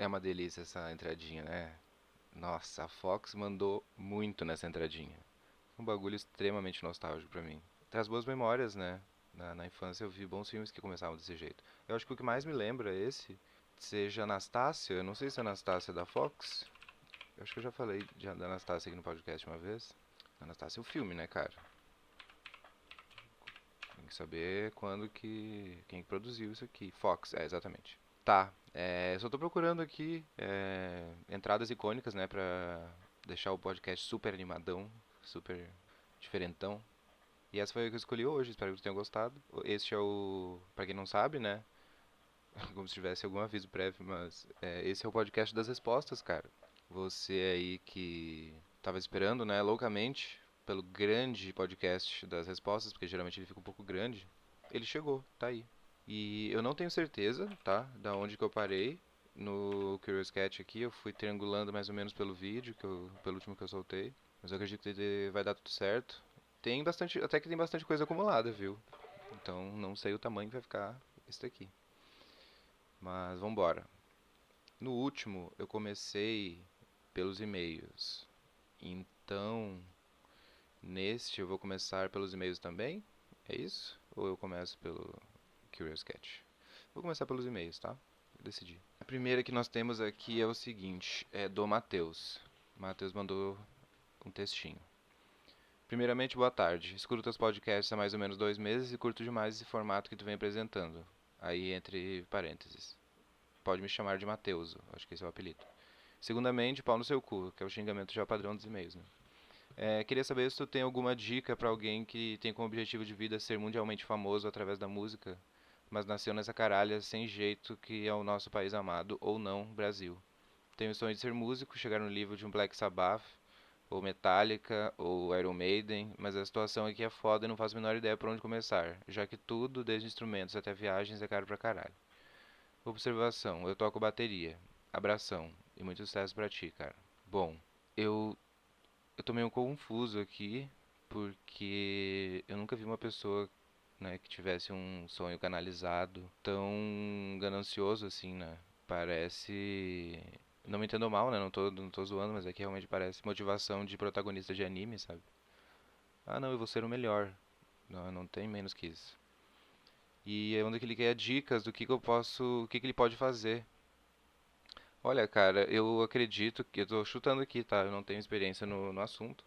É uma delícia essa entradinha, né? Nossa, a Fox mandou muito nessa entradinha. Um bagulho extremamente nostálgico pra mim. Traz boas memórias, né? Na infância eu vi bons filmes que começavam desse jeito. Eu acho que o que mais me lembra é esse, seja Anastácia. Eu não sei se é Anastácia da Fox. Eu acho que eu já falei da Anastácia aqui no podcast uma vez. Anastácia é o filme, né, cara? Tem que saber quando que. Quem produziu isso aqui. Fox, é, exatamente. Tá, só tô procurando aqui entradas icônicas, né, pra deixar o podcast super animadão, super diferentão. E essa foi a que eu escolhi hoje, espero que tu tenha gostado. Este é o, pra quem não sabe, né, como se tivesse algum aviso prévio, mas esse é o podcast das respostas, cara. Você aí que tava esperando, né, loucamente pelo grande podcast das respostas, porque geralmente ele fica um pouco grande, ele chegou, tá aí. E eu não tenho certeza, tá, da onde que eu parei no Curious Cat aqui. Eu fui triangulando mais ou menos pelo vídeo, pelo último que eu soltei. Mas eu acredito que vai dar tudo certo. Tem bastante, até que tem bastante coisa acumulada, viu? Então não sei o tamanho que vai ficar esse daqui. Mas vambora. No último eu comecei pelos e-mails. Então, neste eu vou começar pelos e-mails também? É isso? Ou eu começo pelo Curious Cat? Vou começar pelos e-mails, tá? Eu decidi. A primeira que nós temos aqui é o seguinte, é do Matheus. Matheus mandou um textinho. Primeiramente, boa tarde. Escuto teus podcasts há mais ou menos 2 meses e curto demais esse formato que tu vem apresentando. Aí, entre parênteses. Pode me chamar de Mateuso, acho que esse é o apelido. Segundamente, pau no seu cu, que é o xingamento já padrão dos e-mails, né? Queria saber se tu tem alguma dica pra alguém que tem como objetivo de vida ser mundialmente famoso através da música, mas nasceu nessa caralha sem jeito que é o nosso país amado, ou não, Brasil. Tenho o sonho de ser músico, chegar no nível de um Black Sabbath, ou Metallica, ou Iron Maiden, mas a situação aqui é foda e não faço a menor ideia por onde começar, já que tudo, desde instrumentos até viagens, é caro pra caralho. Observação, eu toco bateria. Abração, e muito sucesso pra ti, cara. Bom, eu, eu tô meio confuso aqui, porque eu nunca vi uma pessoa, né, que tivesse um sonho canalizado tão ganancioso assim, né? Parece. Não me entendo mal, né? Não tô zoando, mas é que realmente parece motivação de protagonista de anime, sabe? Ah, não, eu vou ser o melhor. Não, não tem menos que isso. E é onde que ele quer dicas do que eu posso. O que que ele pode fazer. Olha, cara, eu acredito que. Eu tô chutando aqui, tá? Eu não tenho experiência no assunto.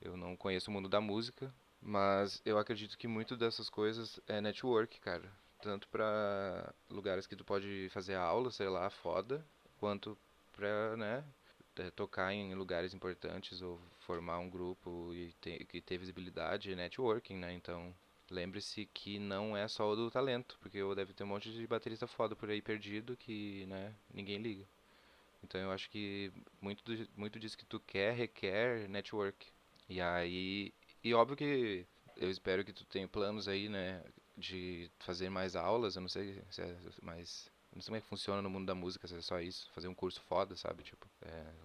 Eu não conheço o mundo da música. Mas eu acredito que muito dessas coisas é network, cara. Tanto pra lugares que tu pode fazer aula, sei lá, foda, quanto pra, né, tocar em lugares importantes ou formar um grupo e que ter visibilidade e networking, né? Então, lembre-se que não é só o do talento, porque deve ter um monte de baterista foda por aí perdido que, né, ninguém liga. Então eu acho que muito disso que tu quer requer network. E aí, e óbvio que eu espero que tu tenha planos aí, né, de fazer mais aulas. Eu não sei se é mais, eu não sei como é que funciona no mundo da música, se é só isso, fazer um curso foda, sabe? Tipo,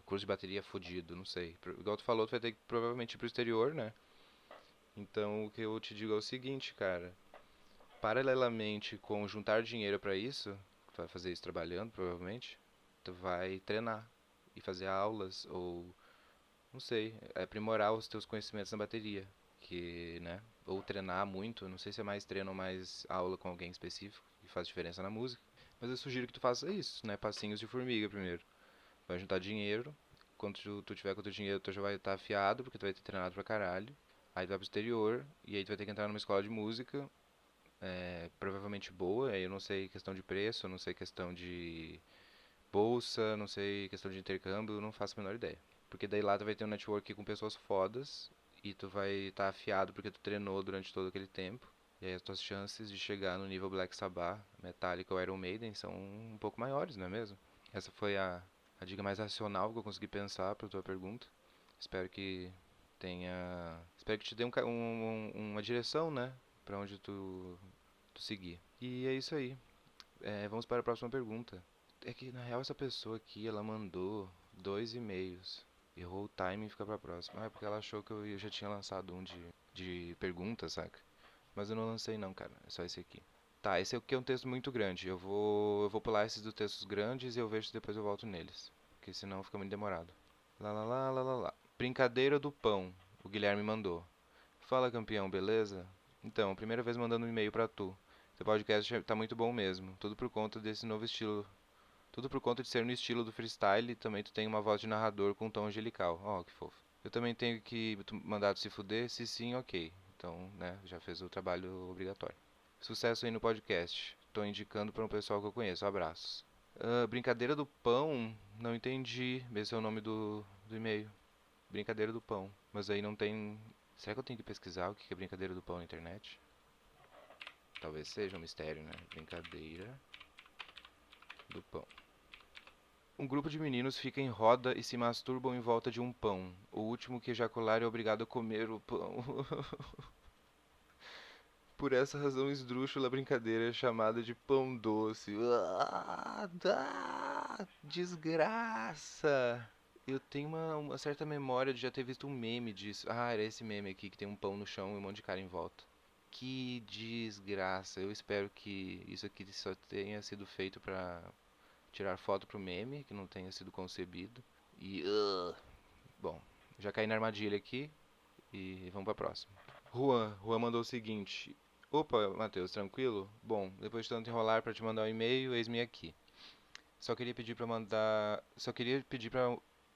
curso de bateria fodido, não sei. Igual tu falou, tu vai ter que provavelmente ir pro exterior, né? Então o que eu te digo é o seguinte, cara. Paralelamente com juntar dinheiro pra isso, tu vai fazer isso trabalhando, provavelmente, tu vai treinar e fazer aulas ou não sei, aprimorar os teus conhecimentos na bateria, que, né, ou treinar muito, não sei se é mais treino ou mais aula com alguém específico, que faz diferença na música, mas eu sugiro que tu faça isso, né, passinhos de formiga primeiro. Vai juntar dinheiro, quando tu tiver com o teu dinheiro, tu já vai estar afiado, porque tu vai ter treinado pra caralho. Aí tu vai pro exterior, e aí tu vai ter que entrar numa escola de música, provavelmente boa, aí eu não sei questão de preço, não sei questão de bolsa, não sei questão de intercâmbio, não faço a menor ideia. Porque daí lá tu vai ter um network com pessoas fodas e tu vai estar afiado porque tu treinou durante todo aquele tempo. E aí as tuas chances de chegar no nível Black Sabbath, Metallica ou Iron Maiden são um pouco maiores, não é mesmo? Essa foi a dica mais racional que eu consegui pensar para tua pergunta. Espero que espero que te dê uma direção, né, para onde tu seguir. E é isso aí. Vamos para a próxima pergunta. É que na real essa pessoa aqui, ela mandou 2 e-mails. Errou o timing e fica pra próxima. Ah, é porque ela achou que eu já tinha lançado um de perguntas, saca? Mas eu não lancei não, cara. É só esse aqui. Tá, esse aqui é um texto muito grande. Eu vou pular esses dos textos grandes e eu vejo se depois eu volto neles. Porque senão fica muito demorado. Lá, lá, lá, lá, lá, lá. Brincadeira do pão. O Guilherme mandou. Fala, campeão, beleza? Então, primeira vez mandando um e-mail pra tu. Seu podcast tá muito bom mesmo. Tudo por conta desse novo estilo. Tudo por conta de ser no estilo do freestyle e também tu tem uma voz de narrador com um tom angelical. Ó, que fofo. Eu também tenho que mandar tu se fuder? Se sim, ok. Então, né, já fez o trabalho obrigatório. Sucesso aí no podcast. Tô indicando para um pessoal que eu conheço. Abraços. Brincadeira do pão? Não entendi. Esse é o nome do e-mail. Brincadeira do pão. Mas aí não tem. Será que eu tenho que pesquisar o que é brincadeira do pão na internet? Talvez seja um mistério, né? Brincadeira do pão. Um grupo de meninos fica em roda e se masturbam em volta de um pão. O último que ejacular é obrigado a comer o pão. Por essa razão esdrúxula a brincadeira é chamada de pão doce. Desgraça! Eu tenho uma certa memória de já ter visto um meme disso. Ah, era esse meme aqui que tem um pão no chão e um monte de cara em volta. Que desgraça. Eu espero que isso aqui só tenha sido feito pra tirar foto pro meme, que não tenha sido concebido. E. Bom, já caí na armadilha aqui e vamos pra próxima. Juan mandou o seguinte: Opa, Matheus, tranquilo? Bom, depois de tanto enrolar pra te mandar um e-mail, eis-me aqui. Só queria pedir pra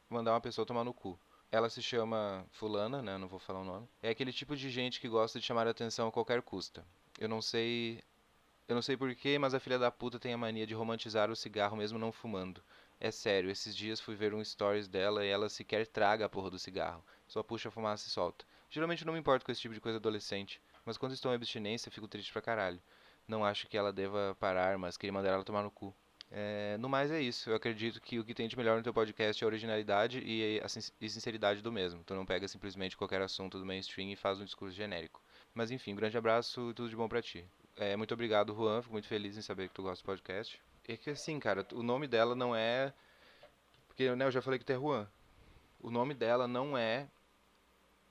mandar uma pessoa tomar no cu. Ela se chama Fulana, né? Não vou falar o nome. É aquele tipo de gente que gosta de chamar a atenção a qualquer custo. Eu não sei, eu não sei porquê, mas a filha da puta tem a mania de romantizar o cigarro mesmo não fumando. É sério, esses dias fui ver um stories dela e ela sequer traga a porra do cigarro. Só puxa a fumaça e solta. Geralmente não me importo com esse tipo de coisa adolescente, mas quando estou em abstinência fico triste pra caralho. Não acho que ela deva parar, mas queria mandar ela tomar no cu. No mais é isso. Eu acredito que o que tem de melhor no teu podcast é a originalidade e sinceridade do mesmo. Tu não pega simplesmente qualquer assunto do mainstream e faz um discurso genérico. Mas enfim, um grande abraço e tudo de bom pra ti. Muito obrigado, Juan. Fico muito feliz em saber que tu gosta do podcast. É que assim, cara, o nome dela não é. Porque, né, eu já falei que tu é Juan. O nome dela não é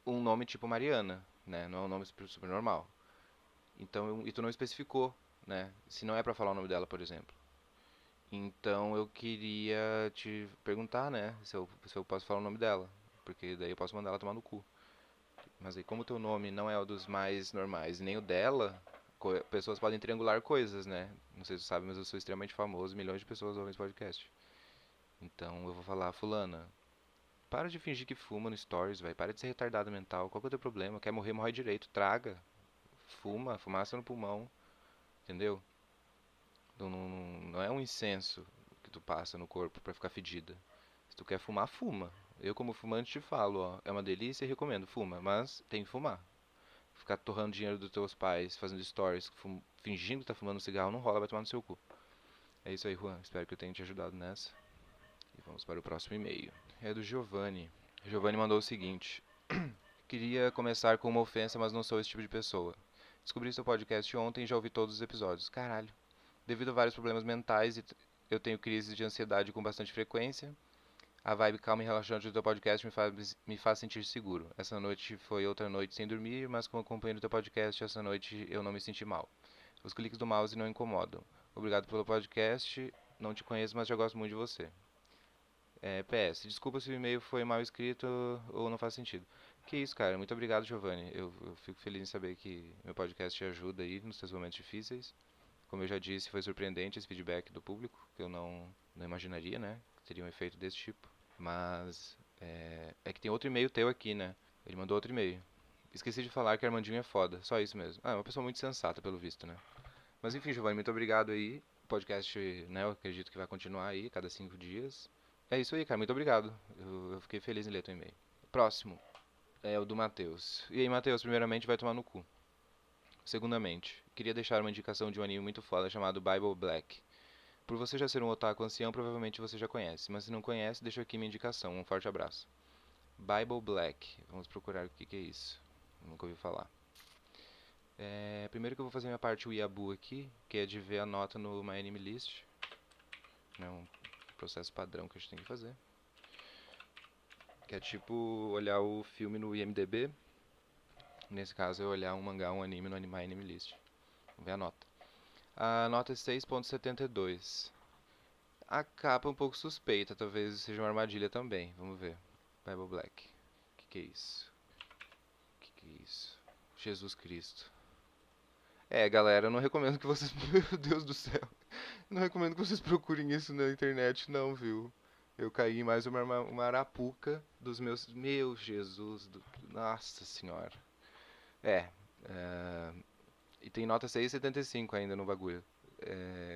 um nome tipo Mariana, né? Não é um nome super normal. Então, e tu não especificou, né? Se não é pra falar o nome dela, por exemplo. Então eu queria te perguntar, né, se eu posso falar o nome dela, porque daí eu posso mandar ela tomar no cu. Mas aí como o teu nome não é o dos mais normais, nem o dela, pessoas podem triangular coisas, né? Não sei se você sabe, mas eu sou extremamente famoso, milhões de pessoas ouvem esse podcast. Então eu vou falar, fulana, para de fingir que fuma no stories, velho, para de ser retardado mental, qual que é o teu problema? Quer morrer, morre direito, traga, fuma, fumaça no pulmão, entendeu? Não é um incenso que tu passa no corpo pra ficar fedida. Se tu quer fumar, fuma. Eu, como fumante, te falo, ó, é uma delícia e recomendo, fuma, mas tem que fumar. Ficar torrando dinheiro dos teus pais, fazendo stories, fingindo que tá fumando cigarro, não rola, vai tomar no seu cu. É isso aí, Juan. Espero que eu tenha te ajudado nessa. E vamos para o próximo e-mail. É do Giovanni. Giovanni mandou o seguinte: Queria começar com uma ofensa, mas não sou esse tipo de pessoa. Descobri seu podcast ontem e já ouvi todos os episódios. Caralho. Devido a vários problemas mentais, eu tenho crises de ansiedade com bastante frequência. A vibe calma e relaxante do teu podcast me faz sentir seguro. Essa noite foi outra noite sem dormir, mas com acompanhando o teu podcast, essa noite eu não me senti mal. Os cliques do mouse não incomodam. Obrigado pelo podcast. Não te conheço, mas já gosto muito de você. PS, desculpa se o e-mail foi mal escrito ou não faz sentido. Que isso, cara. Muito obrigado, Giovanni. Eu fico feliz em saber que meu podcast te ajuda aí nos seus momentos difíceis. Como eu já disse, foi surpreendente esse feedback do público, que eu não imaginaria, né? Que teria um efeito desse tipo. Mas é que tem outro e-mail teu aqui, né? Ele mandou outro e-mail. Esqueci de falar que Armandinho é foda, só isso mesmo. Ah, é uma pessoa muito sensata, pelo visto, né? Mas enfim, Giovanni, muito obrigado aí. O podcast, né, eu acredito que vai continuar aí, cada 5 dias. É isso aí, cara, muito obrigado. Eu fiquei feliz em ler teu e-mail. Próximo é o do Matheus. E aí, Matheus, primeiramente vai tomar no cu. Segundamente, queria deixar uma indicação de um anime muito foda chamado Bible Black. Por você já ser um otaku ancião, provavelmente você já conhece, mas se não conhece, deixo aqui minha indicação. Um forte abraço. Bible Black. Vamos procurar o que que é isso. Nunca ouvi falar. Primeiro que eu vou fazer minha parte Weeaboo aqui, que é de ver a nota no My Anime List. É um processo padrão que a gente tem que fazer. Que é tipo olhar o filme no IMDb. Nesse caso é olhar um mangá, um anime no My Anime List. Vamos ver a nota. A nota é 6,72. A capa é um pouco suspeita, talvez seja uma armadilha também. Vamos ver. Bible Black. Que é isso? Que é isso? Jesus Cristo. Galera, eu não recomendo que vocês. Meu Deus do céu. Não recomendo que vocês procurem isso na internet, não, viu? Eu caí em mais uma arapuca dos meus. Meu Jesus. Nossa Senhora. É. é, E tem nota 6,75 ainda no bagulho.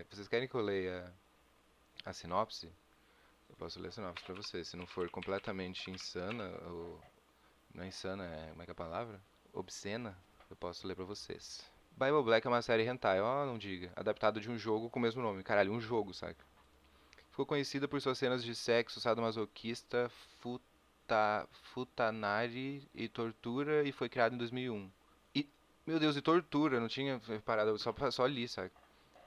Vocês querem que eu leia a sinopse? Eu posso ler a sinopse pra vocês. Se não for completamente insana, ou. Não é insana, como é que é a palavra? Obscena, eu posso ler pra vocês. Bible Black é uma série hentai, ó, não diga. Adaptado de um jogo com o mesmo nome. Caralho, um jogo, saca? Ficou conhecida por suas cenas de sexo, sadomasoquista, futanari e tortura e foi criado em 2001. E, meu Deus, e tortura, não tinha parado, só li, saca?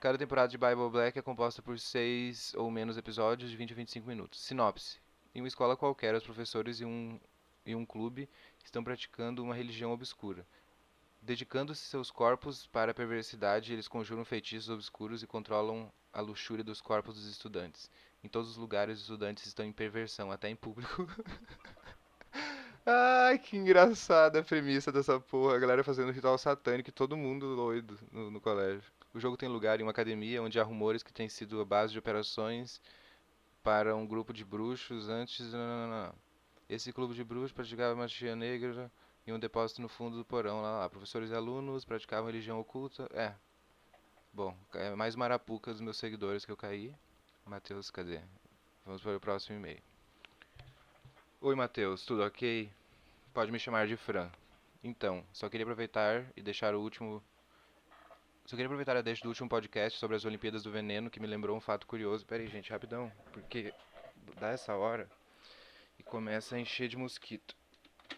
Cada temporada de Bible Black é composta por 6 ou menos episódios de 20 a 25 minutos. Sinopse. Em uma escola qualquer, os professores e um clube estão praticando uma religião obscura. Dedicando-se seus corpos para a perversidade, eles conjuram feitiços obscuros e controlam a luxúria dos corpos dos estudantes. Em todos os lugares, os estudantes estão em perversão, até em público. Ai, que engraçada a premissa dessa porra. A galera fazendo ritual satânico e todo mundo doido no colégio. O jogo tem lugar em uma academia onde há rumores que tem sido a base de operações para um grupo de bruxos antes. Não. Esse clube de bruxos praticava magia negra em um depósito no fundo do porão lá. Professores e alunos praticavam religião oculta. Bom, é mais uma arapuca dos meus seguidores que eu caí. Matheus, cadê? Vamos para o próximo e-mail. Oi, Matheus, tudo ok? Pode me chamar de Fran. Então, só queria aproveitar e deixar o último. Só queria aproveitar a deixa do último podcast sobre as Olimpíadas do Veneno, que me lembrou um fato curioso. Pera aí, gente, rapidão, porque dá essa hora e começa a encher de mosquito.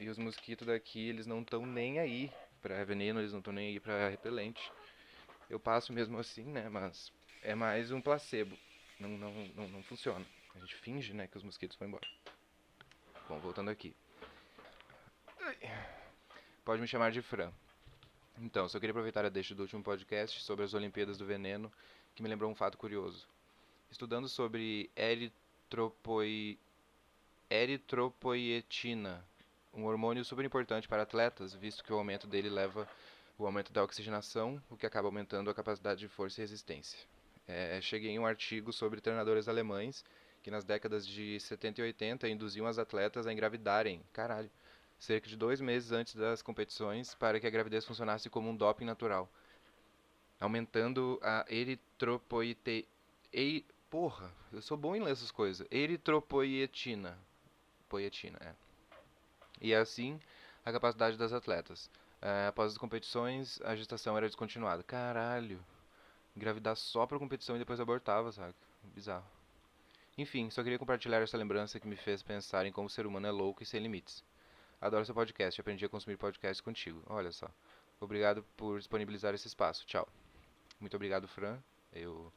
E os mosquitos daqui, eles não estão nem aí pra veneno, eles não estão nem aí pra repelente. Eu passo mesmo assim, né, mas é mais um placebo. Não funciona. A gente finge, né, que os mosquitos vão embora. Bom, voltando aqui. Pode me chamar de Fran. Então, só queria aproveitar a deixa do último podcast sobre as Olimpíadas do Veneno, que me lembrou um fato curioso. Estudando sobre eritropoietina, um hormônio super importante para atletas, visto que o aumento dele leva o aumento da oxigenação, o que acaba aumentando a capacidade de força e resistência. Cheguei em um artigo sobre treinadores alemães que nas décadas de 70 e 80 induziam as atletas a engravidarem. Caralho. Cerca de 2 meses antes das competições para que a gravidez funcionasse como um doping natural, aumentando a eritropoietina. Porra, eu sou bom em ler essas coisas. Eritropoietina. Poietina. E assim, a capacidade das atletas. Após as competições, a gestação era descontinuada. Caralho. Engravidar só pra competição e depois abortava, sabe? Bizarro. Enfim, só queria compartilhar essa lembrança que me fez pensar em como o ser humano é louco e sem limites. Adoro seu podcast, aprendi a consumir podcasts contigo. Olha só. Obrigado por disponibilizar esse espaço. Tchau. Muito obrigado, Fran. Eu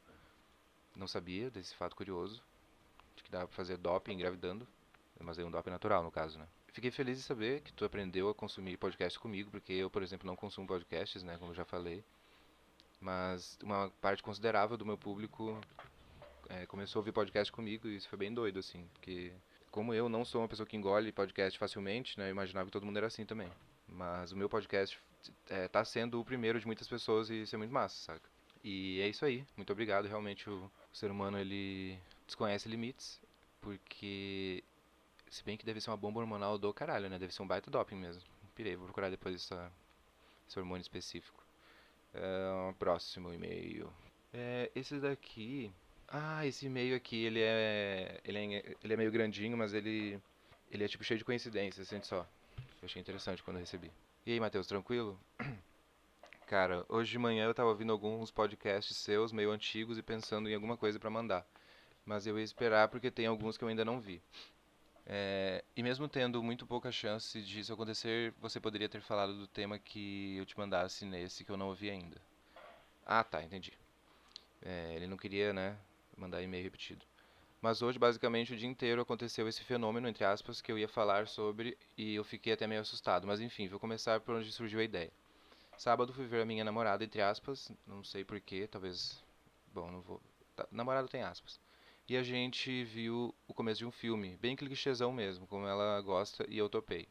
não sabia desse fato curioso, de que dá pra fazer doping engravidando, mas é um doping natural, no caso, né? Fiquei feliz de saber que tu aprendeu a consumir podcast comigo, porque eu, por exemplo, não consumo podcasts, né, como eu já falei. Mas uma parte considerável do meu público começou a ouvir podcast comigo e isso foi bem doido, assim, porque como eu não sou uma pessoa que engole podcast facilmente, né, eu imaginava que todo mundo era assim também. Mas o meu podcast tá sendo o primeiro de muitas pessoas e isso é muito massa, saca? E é isso aí, muito obrigado. Realmente o ser humano ele desconhece limites, porque se bem que deve ser uma bomba hormonal do caralho, né? Deve ser um baita doping mesmo. Pirei, vou procurar depois esse hormônio específico. Próximo e-mail. Esse daqui. Ah, esse e-mail aqui, ele é meio grandinho, mas ele é tipo cheio de coincidências, sente só. Eu achei interessante quando eu recebi. E aí, Matheus, tranquilo? Cara, hoje de manhã eu tava ouvindo alguns podcasts seus, meio antigos, e pensando em alguma coisa pra mandar. Mas eu ia esperar porque tem alguns que eu ainda não vi. E mesmo tendo muito pouca chance disso acontecer, você poderia ter falado do tema que eu te mandasse nesse que eu não ouvi ainda. Ah, tá, entendi. Ele não queria, né, mandar e-mail repetido. Mas hoje, basicamente, o dia inteiro aconteceu esse fenômeno, entre aspas, que eu ia falar sobre e eu fiquei até meio assustado. Mas enfim, vou começar por onde surgiu a ideia. Sábado fui ver a minha namorada, entre aspas, não sei porquê, talvez. Bom, não vou. Namorada tem aspas. E a gente viu o começo de um filme, bem clichêzão mesmo, como ela gosta e eu topei.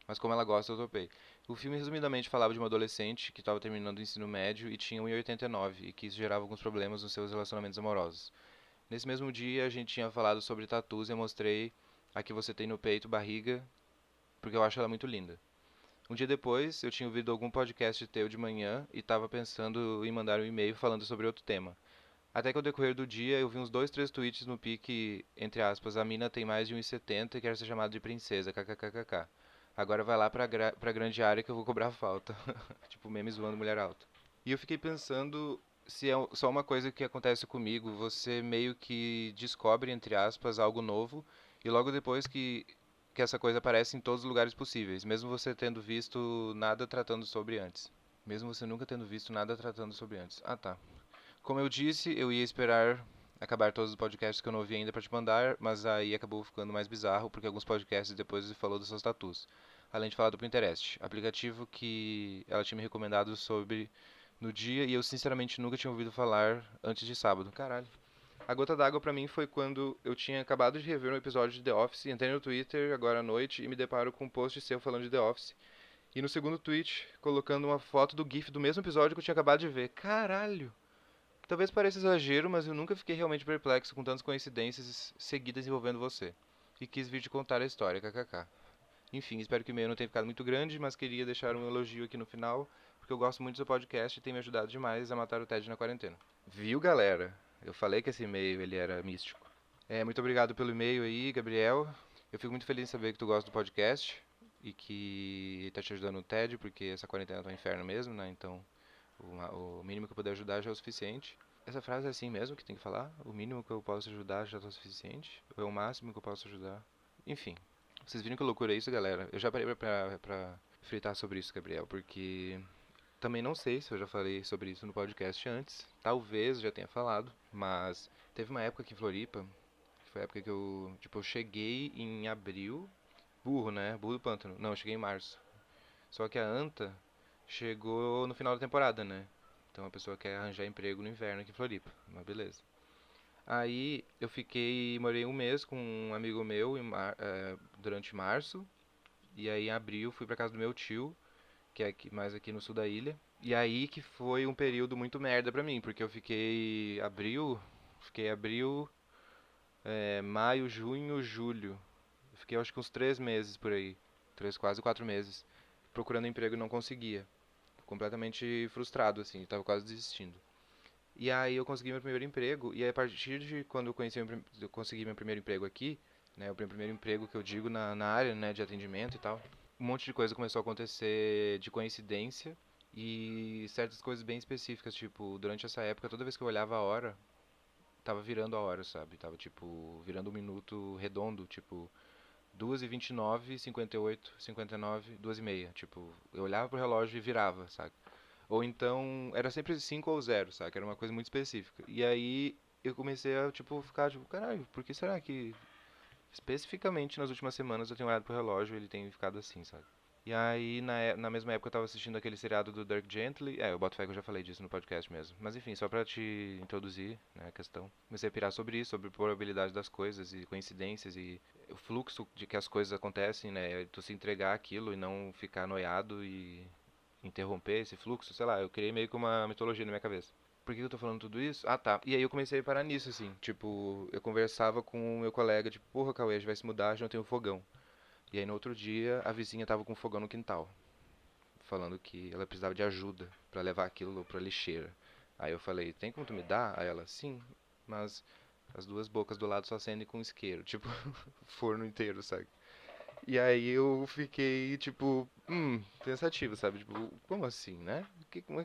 Mas como ela gosta, eu topei. O filme, resumidamente, falava de uma adolescente que estava terminando o ensino médio e tinha 1,89 e que isso gerava alguns problemas nos seus relacionamentos amorosos. Nesse mesmo dia, a gente tinha falado sobre tatus e eu mostrei a que você tem no peito, barriga, porque eu acho ela muito linda. Um dia depois, eu tinha ouvido algum podcast teu de manhã e estava pensando em mandar um e-mail falando sobre outro tema. Até que ao decorrer do dia, eu vi uns dois, três tweets no pique, entre aspas, a mina tem mais de 1,70 e quer ser chamada de princesa, kkkk. Agora vai lá pra grande área que eu vou cobrar falta. Tipo, meme zoando mulher alta. E eu fiquei pensando se é só uma coisa que acontece comigo, você meio que descobre, entre aspas, algo novo e logo depois que essa coisa aparece em todos os lugares possíveis, mesmo você tendo visto nada tratando sobre antes. Mesmo você nunca tendo visto nada tratando sobre antes. Ah, tá. Como eu disse, eu ia esperar acabar todos os podcasts que eu não ouvi ainda pra te mandar, mas aí acabou ficando mais bizarro porque alguns podcasts depois ele falou dos seus tatus. Além de falar do Pinterest, aplicativo que ela tinha me recomendado sobre no dia e eu sinceramente nunca tinha ouvido falar antes de sábado. Caralho. A gota d'água pra mim foi quando eu tinha acabado de rever um episódio de The Office, entrei no Twitter agora à noite e me deparo com um post seu falando de The Office. E no segundo tweet, colocando uma foto do GIF do mesmo episódio que eu tinha acabado de ver. Caralho! Talvez pareça exagero, mas eu nunca fiquei realmente perplexo com tantas coincidências seguidas envolvendo você. E quis vir te contar a história, kkk. Enfim, espero que o e-mail não tenha ficado muito grande, mas queria deixar um elogio aqui no final, porque eu gosto muito do seu podcast e tem me ajudado demais a matar o tédio na quarentena. Viu, galera? Eu falei que esse e-mail ele era místico. Muito obrigado pelo e-mail aí, Gabriel. Eu fico muito feliz em saber que tu gosta do podcast e que tá te ajudando no tédio, porque essa quarentena tá um inferno mesmo, né? Então, o mínimo que eu puder ajudar já é o suficiente. Essa frase é assim mesmo que tem que falar? O mínimo que eu posso ajudar já é o suficiente? Ou é o máximo que eu posso ajudar? Enfim, vocês viram que loucura é isso, galera? Eu já parei pra fritar sobre isso, Gabriel, porque também não sei se eu já falei sobre isso no podcast antes. Talvez já tenha falado, mas teve uma época aqui em Floripa, que foi a época que eu cheguei em abril. Burro, né? Burro do pântano. Não, eu cheguei em março. Só que a Anta chegou no final da temporada, né? Então a pessoa quer arranjar emprego no inverno aqui em Floripa. Mas beleza. Aí eu morei um mês com um amigo meu durante março. E aí em abril fui pra casa do meu tio, que é mais aqui no sul da ilha. E aí que foi um período muito merda pra mim, porque eu fiquei abril, maio, junho, julho. Eu fiquei acho que uns 3 meses por aí. Quase 4 meses. Procurando emprego e não conseguia. Completamente frustrado, assim, tava quase desistindo. E aí eu consegui meu primeiro emprego, e aí a partir de quando eu consegui meu primeiro emprego aqui, né, o primeiro emprego que eu digo na área, né, de atendimento e tal, um monte de coisa começou a acontecer de coincidência e certas coisas bem específicas, tipo, durante essa época, toda vez que eu olhava a hora, tava virando a hora, sabe? Tava, tipo, virando um minuto redondo, tipo, 2h29, 58, 59, 2h30. Tipo, eu olhava pro relógio e virava, sabe? Ou então, era sempre 5 ou 0, sabe? Era uma coisa muito específica. E aí eu comecei a, tipo, ficar, tipo, caralho, por que será que especificamente nas últimas semanas eu tenho olhado pro relógio e ele tem ficado assim, sabe? E aí, na mesma época, eu tava assistindo aquele seriado do Dirk Gently. Eu boto fé que eu já falei disso no podcast mesmo. Mas enfim, só pra te introduzir, né, a questão. Comecei a pirar sobre isso, sobre probabilidade das coisas e coincidências e o fluxo de que as coisas acontecem, né? Tu se entregar aquilo e não ficar noiado e interromper esse fluxo, sei lá. Eu criei meio que uma mitologia na minha cabeça. Por que eu tô falando tudo isso? Ah, tá. E aí eu comecei a parar nisso, assim. Tipo, eu conversava com o meu colega, tipo, porra, Cauê, a gente vai se mudar, a gente não tem um fogão. E aí no outro dia a vizinha tava com um fogão no quintal, falando que ela precisava de ajuda pra levar aquilo pra lixeira. Aí eu falei, tem como tu me dar? Aí ela, sim, mas as duas bocas do lado só acendem com isqueiro, tipo, forno inteiro, sabe? E aí eu fiquei, tipo, pensativo, sabe? Tipo, como assim, né? Como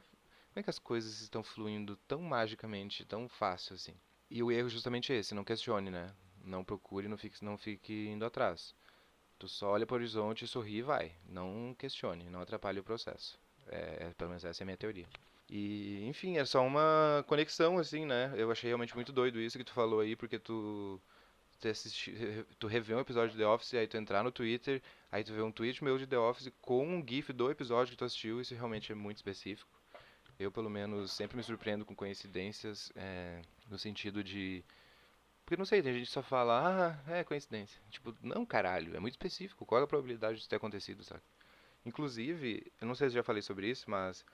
é que as coisas estão fluindo tão magicamente, tão fácil assim? E o erro é justamente esse, não questione, né? Não procure, não fique indo atrás. Tu só olha para o horizonte, sorri e vai. Não questione, não atrapalhe o processo. Pelo menos essa é a minha teoria. E, enfim, é só uma conexão, assim, né? Eu achei realmente muito doido isso que tu falou aí, porque tu revê um episódio de The Office, aí tu entrar no Twitter, Aí tu vê um tweet meu de The Office com um GIF do episódio que tu assistiu, isso realmente é muito específico. Eu, pelo menos, sempre me surpreendo com coincidências, no sentido de. Porque não sei, tem gente que só fala, é coincidência. Tipo, não, caralho, é muito específico. Qual é a probabilidade disso ter acontecido, sabe? Inclusive, eu não sei se eu já falei sobre isso, mas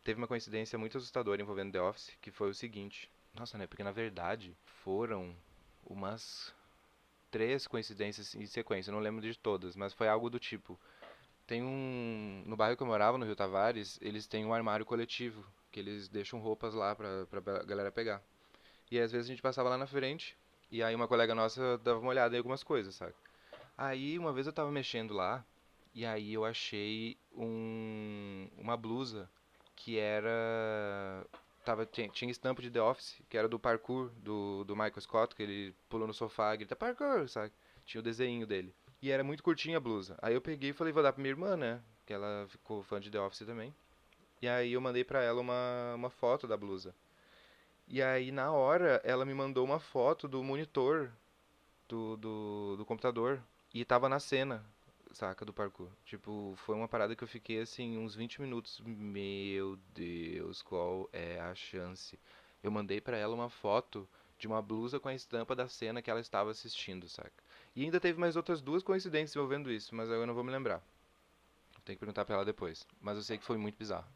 teve uma coincidência muito assustadora envolvendo The Office, que foi o seguinte. Nossa, né? Porque na verdade foram umas três coincidências em sequência, eu não lembro de todas, mas foi algo do tipo. Tem um. No bairro que eu morava, no Rio Tavares, eles têm um armário coletivo, que eles deixam roupas lá pra galera pegar. E às vezes a gente passava lá na frente, e aí uma colega nossa dava uma olhada em algumas coisas, sabe? Aí uma vez eu tava mexendo lá, e aí eu achei uma blusa que era. Tinha estampa de The Office, que era do parkour do Michael Scott, que ele pulou no sofá e grita parkour, sabe? Tinha o desenho dele. E era muito curtinha a blusa. Aí eu peguei e falei, vou dar pra minha irmã, né? Que ela ficou fã de The Office também. E aí eu mandei pra ela uma foto da blusa. E aí na hora ela me mandou uma foto do monitor do computador. E tava na cena, saca, do parkour. Tipo, foi uma parada que eu fiquei assim, uns 20 minutos. Meu Deus, qual é a chance? Eu mandei pra ela uma foto de uma blusa com a estampa da cena que ela estava assistindo, saca? E ainda teve mais outras duas coincidências envolvendo isso, mas eu não vou me lembrar. Tem que perguntar pra ela depois. Mas eu sei que foi muito bizarro.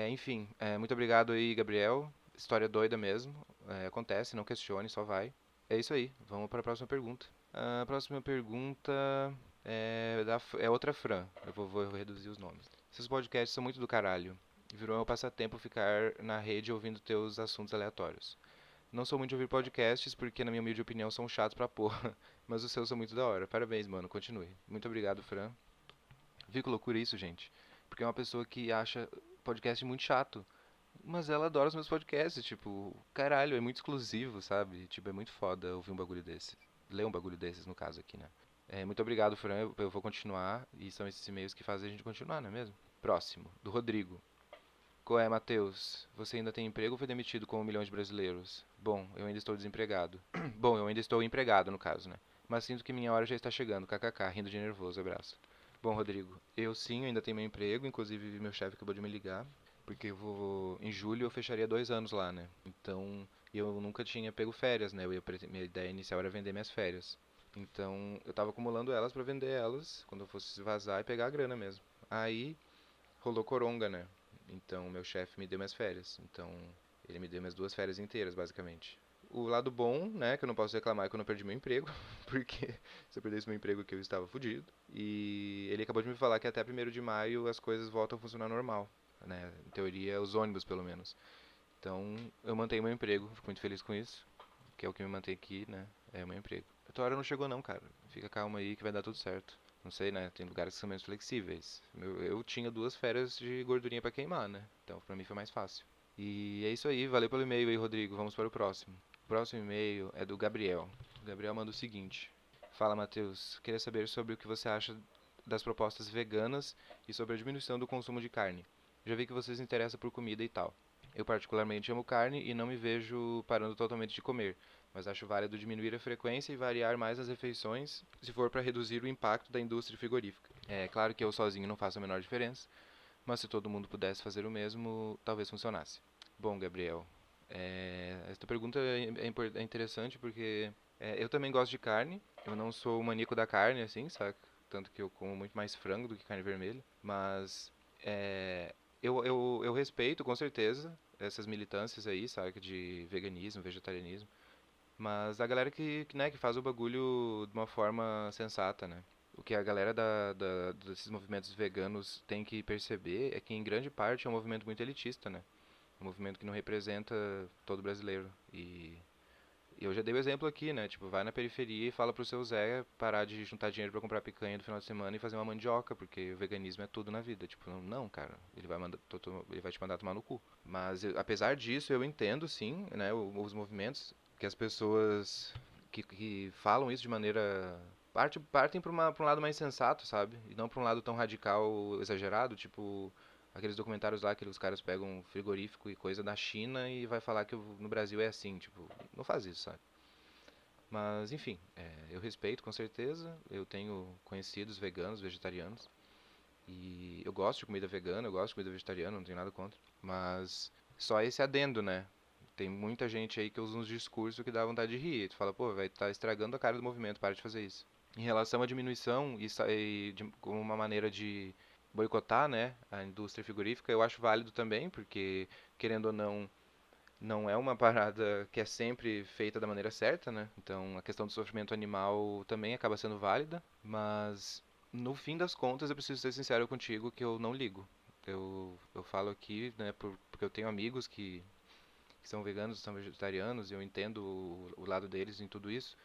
Enfim, muito obrigado aí, Gabriel. História doida mesmo. Acontece, não questione, só vai. É isso aí. Vamos para a próxima pergunta. A próxima pergunta é outra Fran. Eu vou reduzir os nomes. Esses podcasts são muito do caralho. Virou meu passatempo ficar na rede ouvindo teus assuntos aleatórios. Não sou muito de ouvir podcasts porque, na minha humilde opinião, são chatos pra porra. Mas os seus são muito da hora. Parabéns, mano. Continue. Muito obrigado, Fran. Viu que loucura isso, gente? Porque é uma pessoa que acha podcast muito chato. Mas ela adora os meus podcasts, tipo, caralho, é muito exclusivo, sabe? Tipo, é muito foda ouvir um bagulho desse. Ler um bagulho desses, no caso aqui, né? Muito obrigado, Fran. Eu vou continuar. E são esses e-mails que fazem a gente continuar, não é mesmo? Próximo, do Rodrigo. Qual é, Matheus? Você ainda tem emprego ou foi demitido como milhões de brasileiros? Bom, eu ainda estou desempregado. Bom, eu ainda estou empregado, no caso, né? Mas sinto que minha hora já está chegando. KKK, rindo de nervoso. Abraço. Bom, Rodrigo, eu sim, eu ainda tenho meu emprego. Inclusive, meu chefe acabou de me ligar. Porque em julho eu fecharia 2 anos lá, né? Então, eu nunca tinha pego férias, né? Minha ideia inicial era vender minhas férias. Então, eu tava acumulando elas pra vender elas quando eu fosse vazar e pegar a grana mesmo. Aí, rolou coronga, né? Então, meu chefe me deu minhas férias. Então, ele me deu minhas 2 férias inteiras, basicamente. O lado bom, né, que eu não posso reclamar é que eu não perdi meu emprego, porque se eu perdesse meu emprego aqui eu estava fudido. E ele acabou de me falar que até 1º de maio as coisas voltam a funcionar normal, né? Em teoria, os ônibus pelo menos. Então, eu mantenho meu emprego, fico muito feliz com isso, que é o que me mantém aqui, né? É o meu emprego. A tua hora não chegou não, cara. Fica calmo aí que vai dar tudo certo. Não sei, né? Tem lugares que são menos flexíveis. Eu tinha 2 férias de gordurinha pra queimar, né? Então, pra mim foi mais fácil. E é isso aí, valeu pelo e-mail aí, Rodrigo. Vamos para o próximo. O próximo e-mail é do Gabriel. O Gabriel manda o seguinte: Fala, Matheus. Queria saber sobre o que você acha das propostas veganas e sobre a diminuição do consumo de carne. Já vi que você se interessa por comida e tal. Eu particularmente amo carne e não me vejo parando totalmente de comer, mas acho válido diminuir a frequência e variar mais as refeições se for para reduzir o impacto da indústria frigorífica. É claro que eu sozinho não faço a menor diferença, mas se todo mundo pudesse fazer o mesmo, talvez funcionasse. Bom, Gabriel, esta pergunta é interessante porque eu também gosto de carne. Eu não sou o maníaco da carne, assim, sabe? Tanto que eu como muito mais frango do que carne vermelha. Mas eu respeito, com certeza, essas militâncias aí, sabe? De veganismo, vegetarianismo. Mas a galera né, que faz o bagulho de uma forma sensata, né? O que a galera desses movimentos veganos tem que perceber é que, em grande parte, é um movimento muito elitista, né? Um movimento que não representa todo brasileiro. E eu já dei o exemplo aqui, né? Tipo, vai na periferia e fala pro seu Zé parar de juntar dinheiro pra comprar picanha no final de semana e fazer uma mandioca, porque o veganismo é tudo na vida. Tipo, não, cara, ele vai te mandar tomar no cu. Mas, apesar disso, eu entendo, sim, né, os movimentos que as pessoas que falam isso de maneira partem pra um lado mais sensato, sabe? E não pra um lado tão radical, exagerado, tipo aqueles documentários lá que os caras pegam frigorífico e coisa da China e vai falar que no Brasil é assim, tipo, não faz isso, sabe? Mas, enfim, eu respeito com certeza. Eu tenho conhecidos veganos, vegetarianos. E eu gosto de comida vegana, eu gosto de comida vegetariana, não tenho nada contra. Mas só esse adendo, né? Tem muita gente aí que usa uns discursos que dá vontade de rir. Tu fala, pô, vai tá estragando a cara do movimento, para de fazer isso. Em relação à diminuição como uma maneira de boicotar, né, a indústria frigorífica, eu acho válido também, porque querendo ou não, não é uma parada que é sempre feita da maneira certa, né? Então a questão do sofrimento animal também acaba sendo válida, mas no fim das contas eu preciso ser sincero contigo que eu não ligo. Eu falo aqui, né, porque eu tenho amigos que são veganos, são vegetarianos, e eu entendo o lado deles em tudo isso.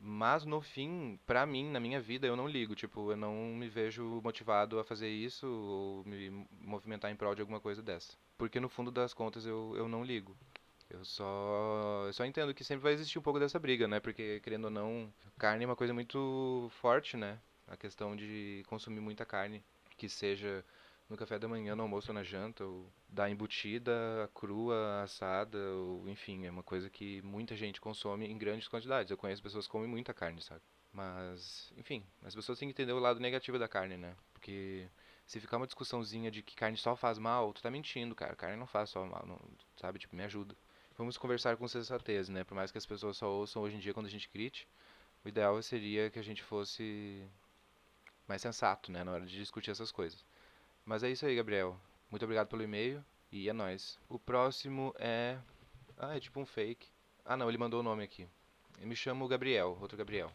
Mas no fim, pra mim, na minha vida, eu não ligo. Tipo, eu não me vejo motivado a fazer isso ou me movimentar em prol de alguma coisa dessa. Porque no fundo das contas eu não ligo. Eu só entendo que sempre vai existir um pouco dessa briga, né? Porque, querendo ou não, carne é uma coisa muito forte, né? A questão de consumir muita carne, que seja no café da manhã, no almoço ou na janta, ou da embutida, crua, assada, ou enfim, é uma coisa que muita gente consome em grandes quantidades. Eu conheço pessoas que comem muita carne, sabe? Mas, enfim, as pessoas têm que entender o lado negativo da carne, né? Porque se ficar uma discussãozinha de que carne só faz mal, tu tá mentindo, cara. Carne não faz só mal, não, sabe? Tipo, me ajuda. Vamos conversar com sensatez, né? Por mais que as pessoas só ouçam hoje em dia quando a gente grite, o ideal seria que a gente fosse mais sensato, né? Na hora de discutir essas coisas. Mas é isso aí, Gabriel. Muito obrigado pelo e-mail e é nóis. O próximo é. Ah, é tipo um fake. Ah, não, ele mandou o nome aqui. Eu me chamo Gabriel, outro Gabriel.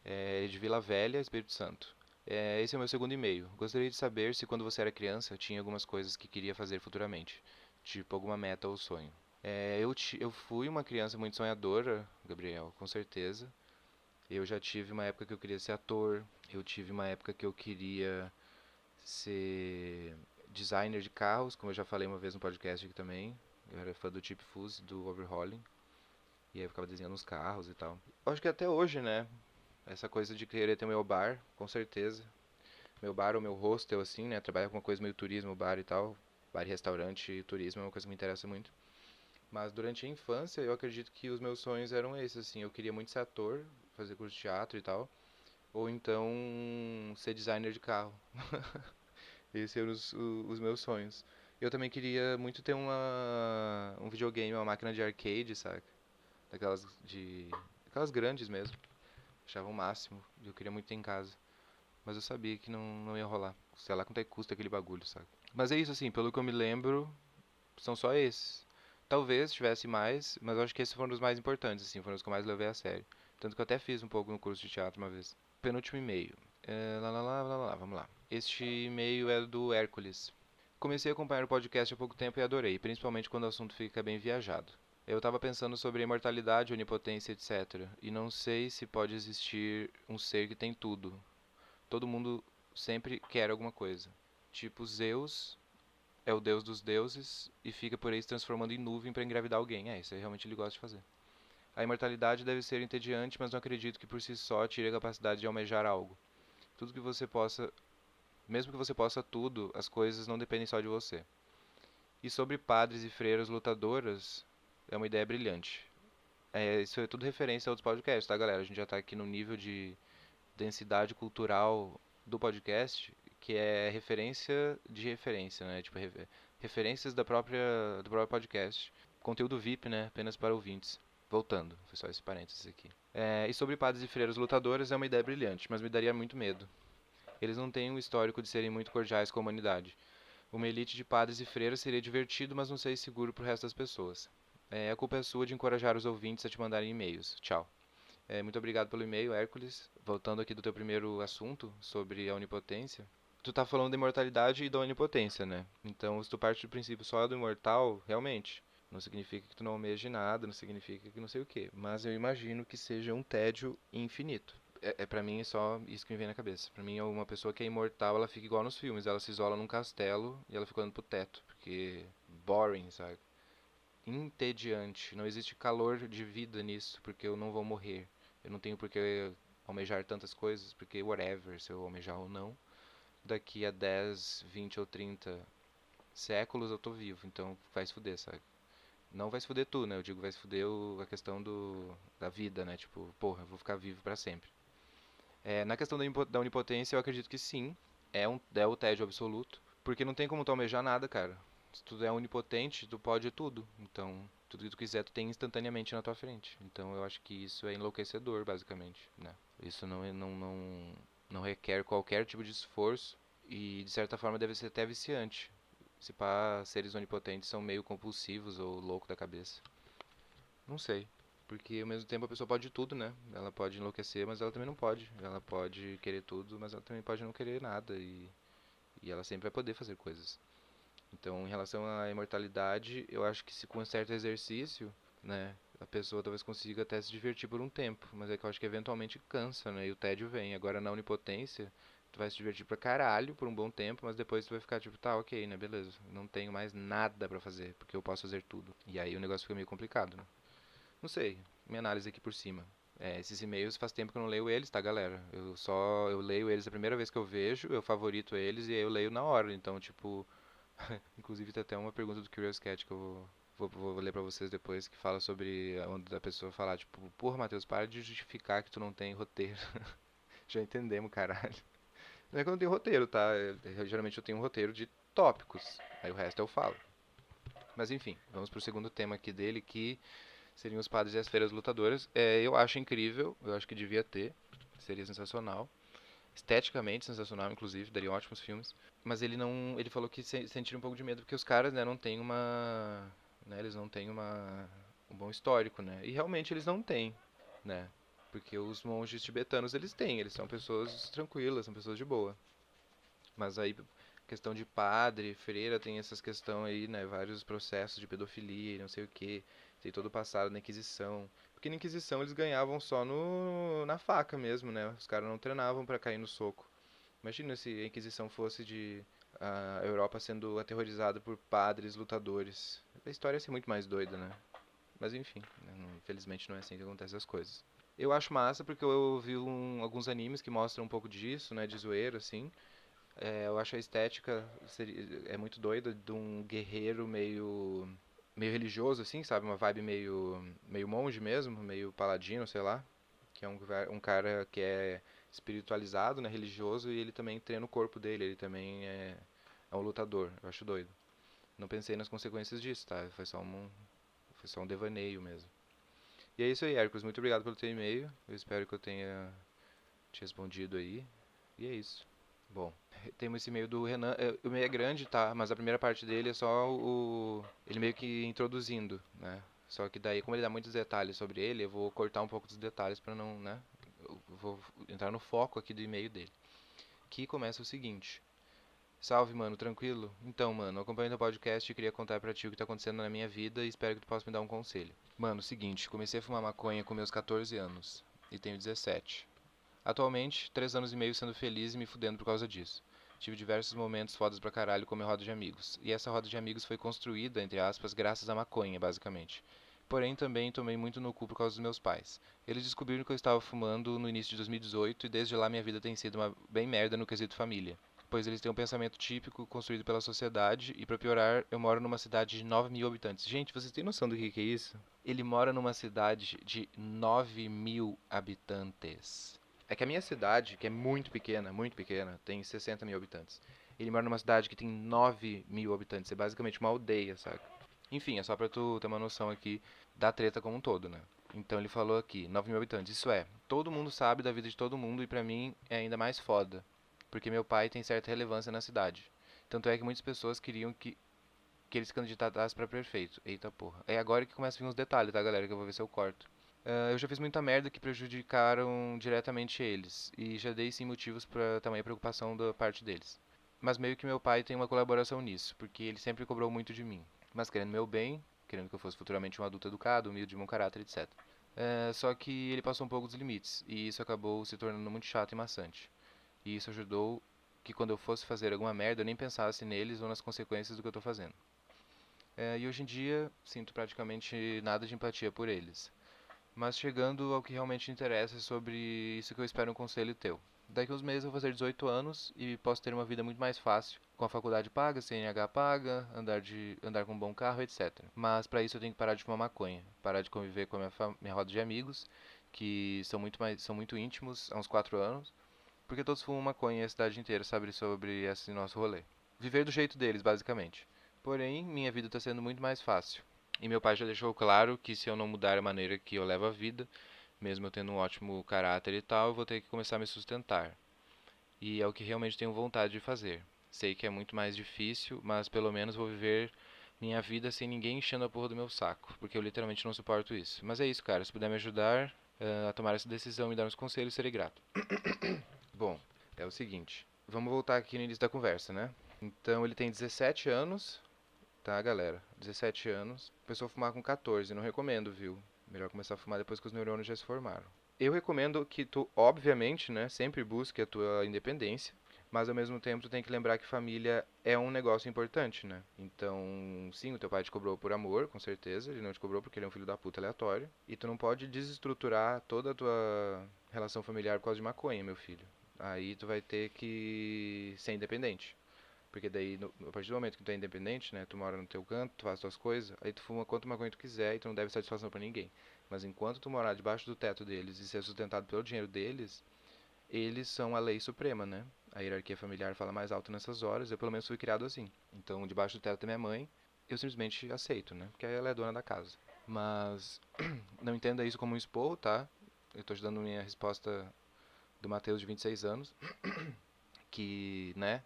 É de Vila Velha, Espírito Santo. Esse é o meu segundo e-mail. Gostaria de saber se quando você era criança tinha algumas coisas que queria fazer futuramente, tipo alguma meta ou sonho. Eu fui uma criança muito sonhadora, Gabriel, com certeza. Eu já tive uma época que eu queria ser ator, eu tive uma época que eu queria ser designer de carros, como eu já falei uma vez no podcast aqui também. Eu era fã do Chip Foose, do Overhauling, e aí eu ficava desenhando os carros e tal. Eu acho que até hoje, né? Essa coisa de querer ter meu bar, com certeza. Meu bar ou meu hostel, assim, né? Trabalhar com uma coisa meio turismo, bar e tal. Bar e restaurante e turismo é uma coisa que me interessa muito. Mas durante a infância, eu acredito que os meus sonhos eram esses, assim. Eu queria muito ser ator, fazer curso de teatro e tal. Ou então ser designer de carro. Esses eram os meus sonhos. Eu também queria muito ter um videogame, uma máquina de arcade, saca? Aquelas grandes mesmo. Achava o máximo. Eu queria muito ter em casa. Mas eu sabia que não ia rolar. Sei lá quanto é que custa aquele bagulho, sabe? Mas é isso, assim, pelo que eu me lembro, são só esses. Talvez tivesse mais, mas eu acho que esses foram os mais importantes, assim, foram os que eu mais levei a sério. Tanto que eu até fiz um pouco no curso de teatro uma vez. Penúltimo e-mail. Vamos lá. Este e-mail é do Hércules. Comecei a acompanhar o podcast há pouco tempo e adorei, principalmente quando o assunto fica bem viajado. Eu estava pensando sobre imortalidade, onipotência, etc. E não sei se pode existir um ser que tem tudo. Todo mundo sempre quer alguma coisa. Tipo, Zeus é o deus dos deuses e fica por aí se transformando em nuvem para engravidar alguém. Isso aí realmente ele gosta de fazer. A imortalidade deve ser entediante, mas não acredito que por si só tire a capacidade de almejar algo. Tudo que você possa, mesmo que você possa tudo, as coisas não dependem só de você. E sobre padres e freiras lutadoras, é uma ideia brilhante. Isso é tudo referência a outros podcasts, tá, galera? A gente já está aqui no nível de densidade cultural do podcast, que é referência de referência, né? Tipo, referências do próprio podcast. Conteúdo VIP, né? Apenas para ouvintes. Voltando, foi só esse parênteses aqui. E sobre padres e freiras lutadoras é uma ideia brilhante, mas me daria muito medo. Eles não têm um histórico de serem muito cordiais com a humanidade. Uma elite de padres e freiras seria divertido, mas não sei seguro pro resto das pessoas. A culpa é sua de encorajar os ouvintes a te mandarem e-mails. Tchau. Muito obrigado pelo e-mail, Hércules. Voltando aqui do teu primeiro assunto sobre a onipotência. Tu tá falando da imortalidade e da onipotência, né? Então, se tu parte do princípio só do imortal, realmente, não significa que tu não almeje nada, não significa que não sei o quê. Mas eu imagino que seja um tédio infinito. Pra mim é só isso que me vem na cabeça. Pra mim, uma pessoa que é imortal, ela fica igual nos filmes. Ela se isola num castelo e ela fica olhando pro teto. Porque boring, sabe? Entediante. Não existe calor de vida nisso, porque eu não vou morrer. Eu não tenho por que almejar tantas coisas, porque whatever, se eu almejar ou não, daqui a 10, 20 ou 30 séculos eu tô vivo, então vai se fuder, sabe? Não vai se fuder tu, né? Eu digo vai se fuder a questão da vida, né? Tipo, porra, eu vou ficar vivo pra sempre. Na questão da onipotência, eu acredito que sim. É o tédio absoluto. Porque não tem como tu almejar nada, cara. Se tu é onipotente, tu pode tudo. Então, tudo que tu quiser, tu tem instantaneamente na tua frente. Então, eu acho que isso é enlouquecedor, basicamente, né? Isso não requer qualquer tipo de esforço e, de certa forma, deve ser até viciante. Se pá, seres onipotentes são meio compulsivos ou louco da cabeça. Não sei. Porque ao mesmo tempo a pessoa pode tudo, né? Ela pode enlouquecer, mas ela também não pode. Ela pode querer tudo, mas ela também pode não querer nada. E ela sempre vai poder fazer coisas. Então, em relação à imortalidade, eu acho que se com um certo exercício, né, a pessoa talvez consiga até se divertir por um tempo, mas é que eu acho que eventualmente cansa, né, e o tédio vem. Agora, na onipotência, tu vai se divertir pra caralho por um bom tempo, mas depois tu vai ficar tipo, tá, ok, né, beleza, não tenho mais nada pra fazer, porque eu posso fazer tudo. E aí o negócio fica meio complicado, né? Não sei, minha análise aqui por cima. Esses e-mails faz tempo que eu não leio eles, tá, galera? Eu leio eles a primeira vez que eu vejo, eu favorito eles e aí eu leio na hora. Então, tipo, inclusive tem até uma pergunta do Curious Cat que eu vou ler pra vocês depois, que fala sobre onde a pessoa falar, tipo, porra, Matheus, para de justificar que tu não tem roteiro. Já entendemos, caralho. Não é que eu não tenho roteiro, tá? Geralmente eu tenho um roteiro de tópicos. Aí o resto eu falo. Mas enfim, vamos pro segundo tema aqui dele, que seriam os padres e as feiras lutadoras. Eu acho incrível, eu acho que devia ter. Seria sensacional. Esteticamente sensacional, inclusive, daria ótimos filmes. Mas ele não, ele falou que sentiria um pouco de medo porque os caras, né, não têm eles não têm um bom histórico, né? E realmente eles não têm, né? Porque os monges tibetanos eles têm, eles são pessoas tranquilas, são pessoas de boa. Mas aí questão de padre, freira, tem essas questões aí, né? Vários processos de pedofilia e não sei o que. Tem todo o passado na Inquisição. Porque na Inquisição eles ganhavam só no, na faca mesmo, né? Os caras não treinavam pra cair no soco. Imagina se a Inquisição fosse de a Europa sendo aterrorizada por padres lutadores. A história ia ser muito mais doida, né? Mas enfim, né? Infelizmente não é assim que acontecem as coisas. Eu acho massa porque eu vi alguns animes que mostram um pouco disso, né? De zoeiro, assim. Eu acho a estética é muito doida de um guerreiro meio religioso assim, sabe? Uma vibe meio monge mesmo, meio paladino, sei lá, que é um cara que é espiritualizado, né, religioso e ele também treina o corpo dele, ele também é um lutador. Eu acho doido. Não pensei nas consequências disso, tá? Foi só um devaneio mesmo. E é isso aí, Hércules. Muito obrigado pelo teu e-mail. Eu espero que eu tenha te respondido aí. E é isso. Bom, temos esse e-mail do Renan. O e-mail é grande, tá? Mas a primeira parte dele é só ele meio que introduzindo, né? Só que daí, como ele dá muitos detalhes sobre ele, eu vou cortar um pouco dos detalhes pra não, né? Eu vou entrar no foco aqui do e-mail dele. Que começa o seguinte. Salve, mano, tranquilo? Então, mano, acompanhando o podcast e queria contar pra ti o que tá acontecendo na minha vida e espero que tu possa me dar um conselho. Mano, seguinte, comecei a fumar maconha com meus 14 anos e tenho 17. Atualmente, 3 anos e meio sendo feliz e me fudendo por causa disso. Tive diversos momentos fodas pra caralho com minha roda de amigos. E essa roda de amigos foi construída, entre aspas, graças à maconha, basicamente. Porém, também tomei muito no cu por causa dos meus pais. Eles descobriram que eu estava fumando no início de 2018 e desde lá minha vida tem sido uma bem merda no quesito família. Pois eles têm um pensamento típico construído pela sociedade e, pra piorar, eu moro numa cidade de 9 mil habitantes. Gente, vocês têm noção do que é isso? Ele mora numa cidade de 9 mil habitantes. É que a minha cidade, que é muito pequena, tem 60 mil habitantes. Ele mora numa cidade que tem 9 mil habitantes. É basicamente uma aldeia, saca? Enfim, é só pra tu ter uma noção aqui da treta como um todo, né? Então ele falou aqui, 9 mil habitantes. Isso é, todo mundo sabe da vida de todo mundo e pra mim é ainda mais foda. Porque meu pai tem certa relevância na cidade. Tanto é que muitas pessoas queriam que ele se candidatasse pra prefeito. Eita porra. É agora que começa a vir uns detalhes, tá, galera? Que eu vou ver se eu corto. Eu já fiz muita merda que prejudicaram diretamente eles, e já dei sim motivos para tamanha preocupação da parte deles. Mas meio que meu pai tem uma colaboração nisso, porque ele sempre cobrou muito de mim. Mas querendo meu bem, querendo que eu fosse futuramente um adulto educado, humilde, de bom caráter, etc. Só que ele passou um pouco dos limites, e isso acabou se tornando muito chato e maçante. E isso ajudou que quando eu fosse fazer alguma merda eu nem pensasse neles ou nas consequências do que eu tô fazendo. E hoje em dia sinto praticamente nada de empatia por eles. Mas chegando ao que realmente interessa sobre isso que eu espero um conselho teu. Daqui uns meses eu vou fazer 18 anos e posso ter uma vida muito mais fácil, com a faculdade paga, CNH paga, andar com um bom carro, etc. Mas para isso eu tenho que parar de fumar maconha, parar de conviver com a minha roda de amigos, que são muito íntimos há uns 4 anos, porque todos fumam maconha e a cidade inteira sabe sobre esse nosso rolê. Viver do jeito deles, basicamente. Porém, minha vida está sendo muito mais fácil. E meu pai já deixou claro que se eu não mudar a maneira que eu levo a vida, mesmo eu tendo um ótimo caráter e tal, eu vou ter que começar a me sustentar. E é o que realmente tenho vontade de fazer. Sei que é muito mais difícil, mas pelo menos vou viver minha vida sem ninguém enchendo a porra do meu saco, porque eu literalmente não suporto isso. Mas é isso, cara. Se puder me ajudar a tomar essa decisão e me dar uns conselhos, serei grato. Bom, é o seguinte. Vamos voltar aqui no início da conversa, né? Então ele tem 17 anos, tá, galera? 17 anos. Começou a fumar com 14, não recomendo, viu? Melhor começar a fumar depois que os neurônios já se formaram. Eu recomendo que tu, obviamente, né, sempre busque a tua independência, mas ao mesmo tempo tu tem que lembrar que família é um negócio importante, né? Então, sim, o teu pai te cobrou por amor, com certeza, ele não te cobrou porque ele é um filho da puta aleatório, e tu não pode desestruturar toda a tua relação familiar por causa de maconha, meu filho. Aí tu vai ter que ser independente. Porque daí, a partir do momento que tu é independente, né, tu mora no teu canto, tu faz as tuas coisas, aí tu fuma quanto maconha tu quiser e tu não deve satisfação pra ninguém. Mas enquanto tu morar debaixo do teto deles e ser sustentado pelo dinheiro deles, eles são a lei suprema, né? A hierarquia familiar fala mais alto nessas horas, eu pelo menos fui criado assim. Então, debaixo do teto da minha mãe, eu simplesmente aceito, né? Porque ela é dona da casa. Mas não entenda isso como um esporro, tá? Eu tô te dando minha resposta do Matheus de 26 anos, que, né,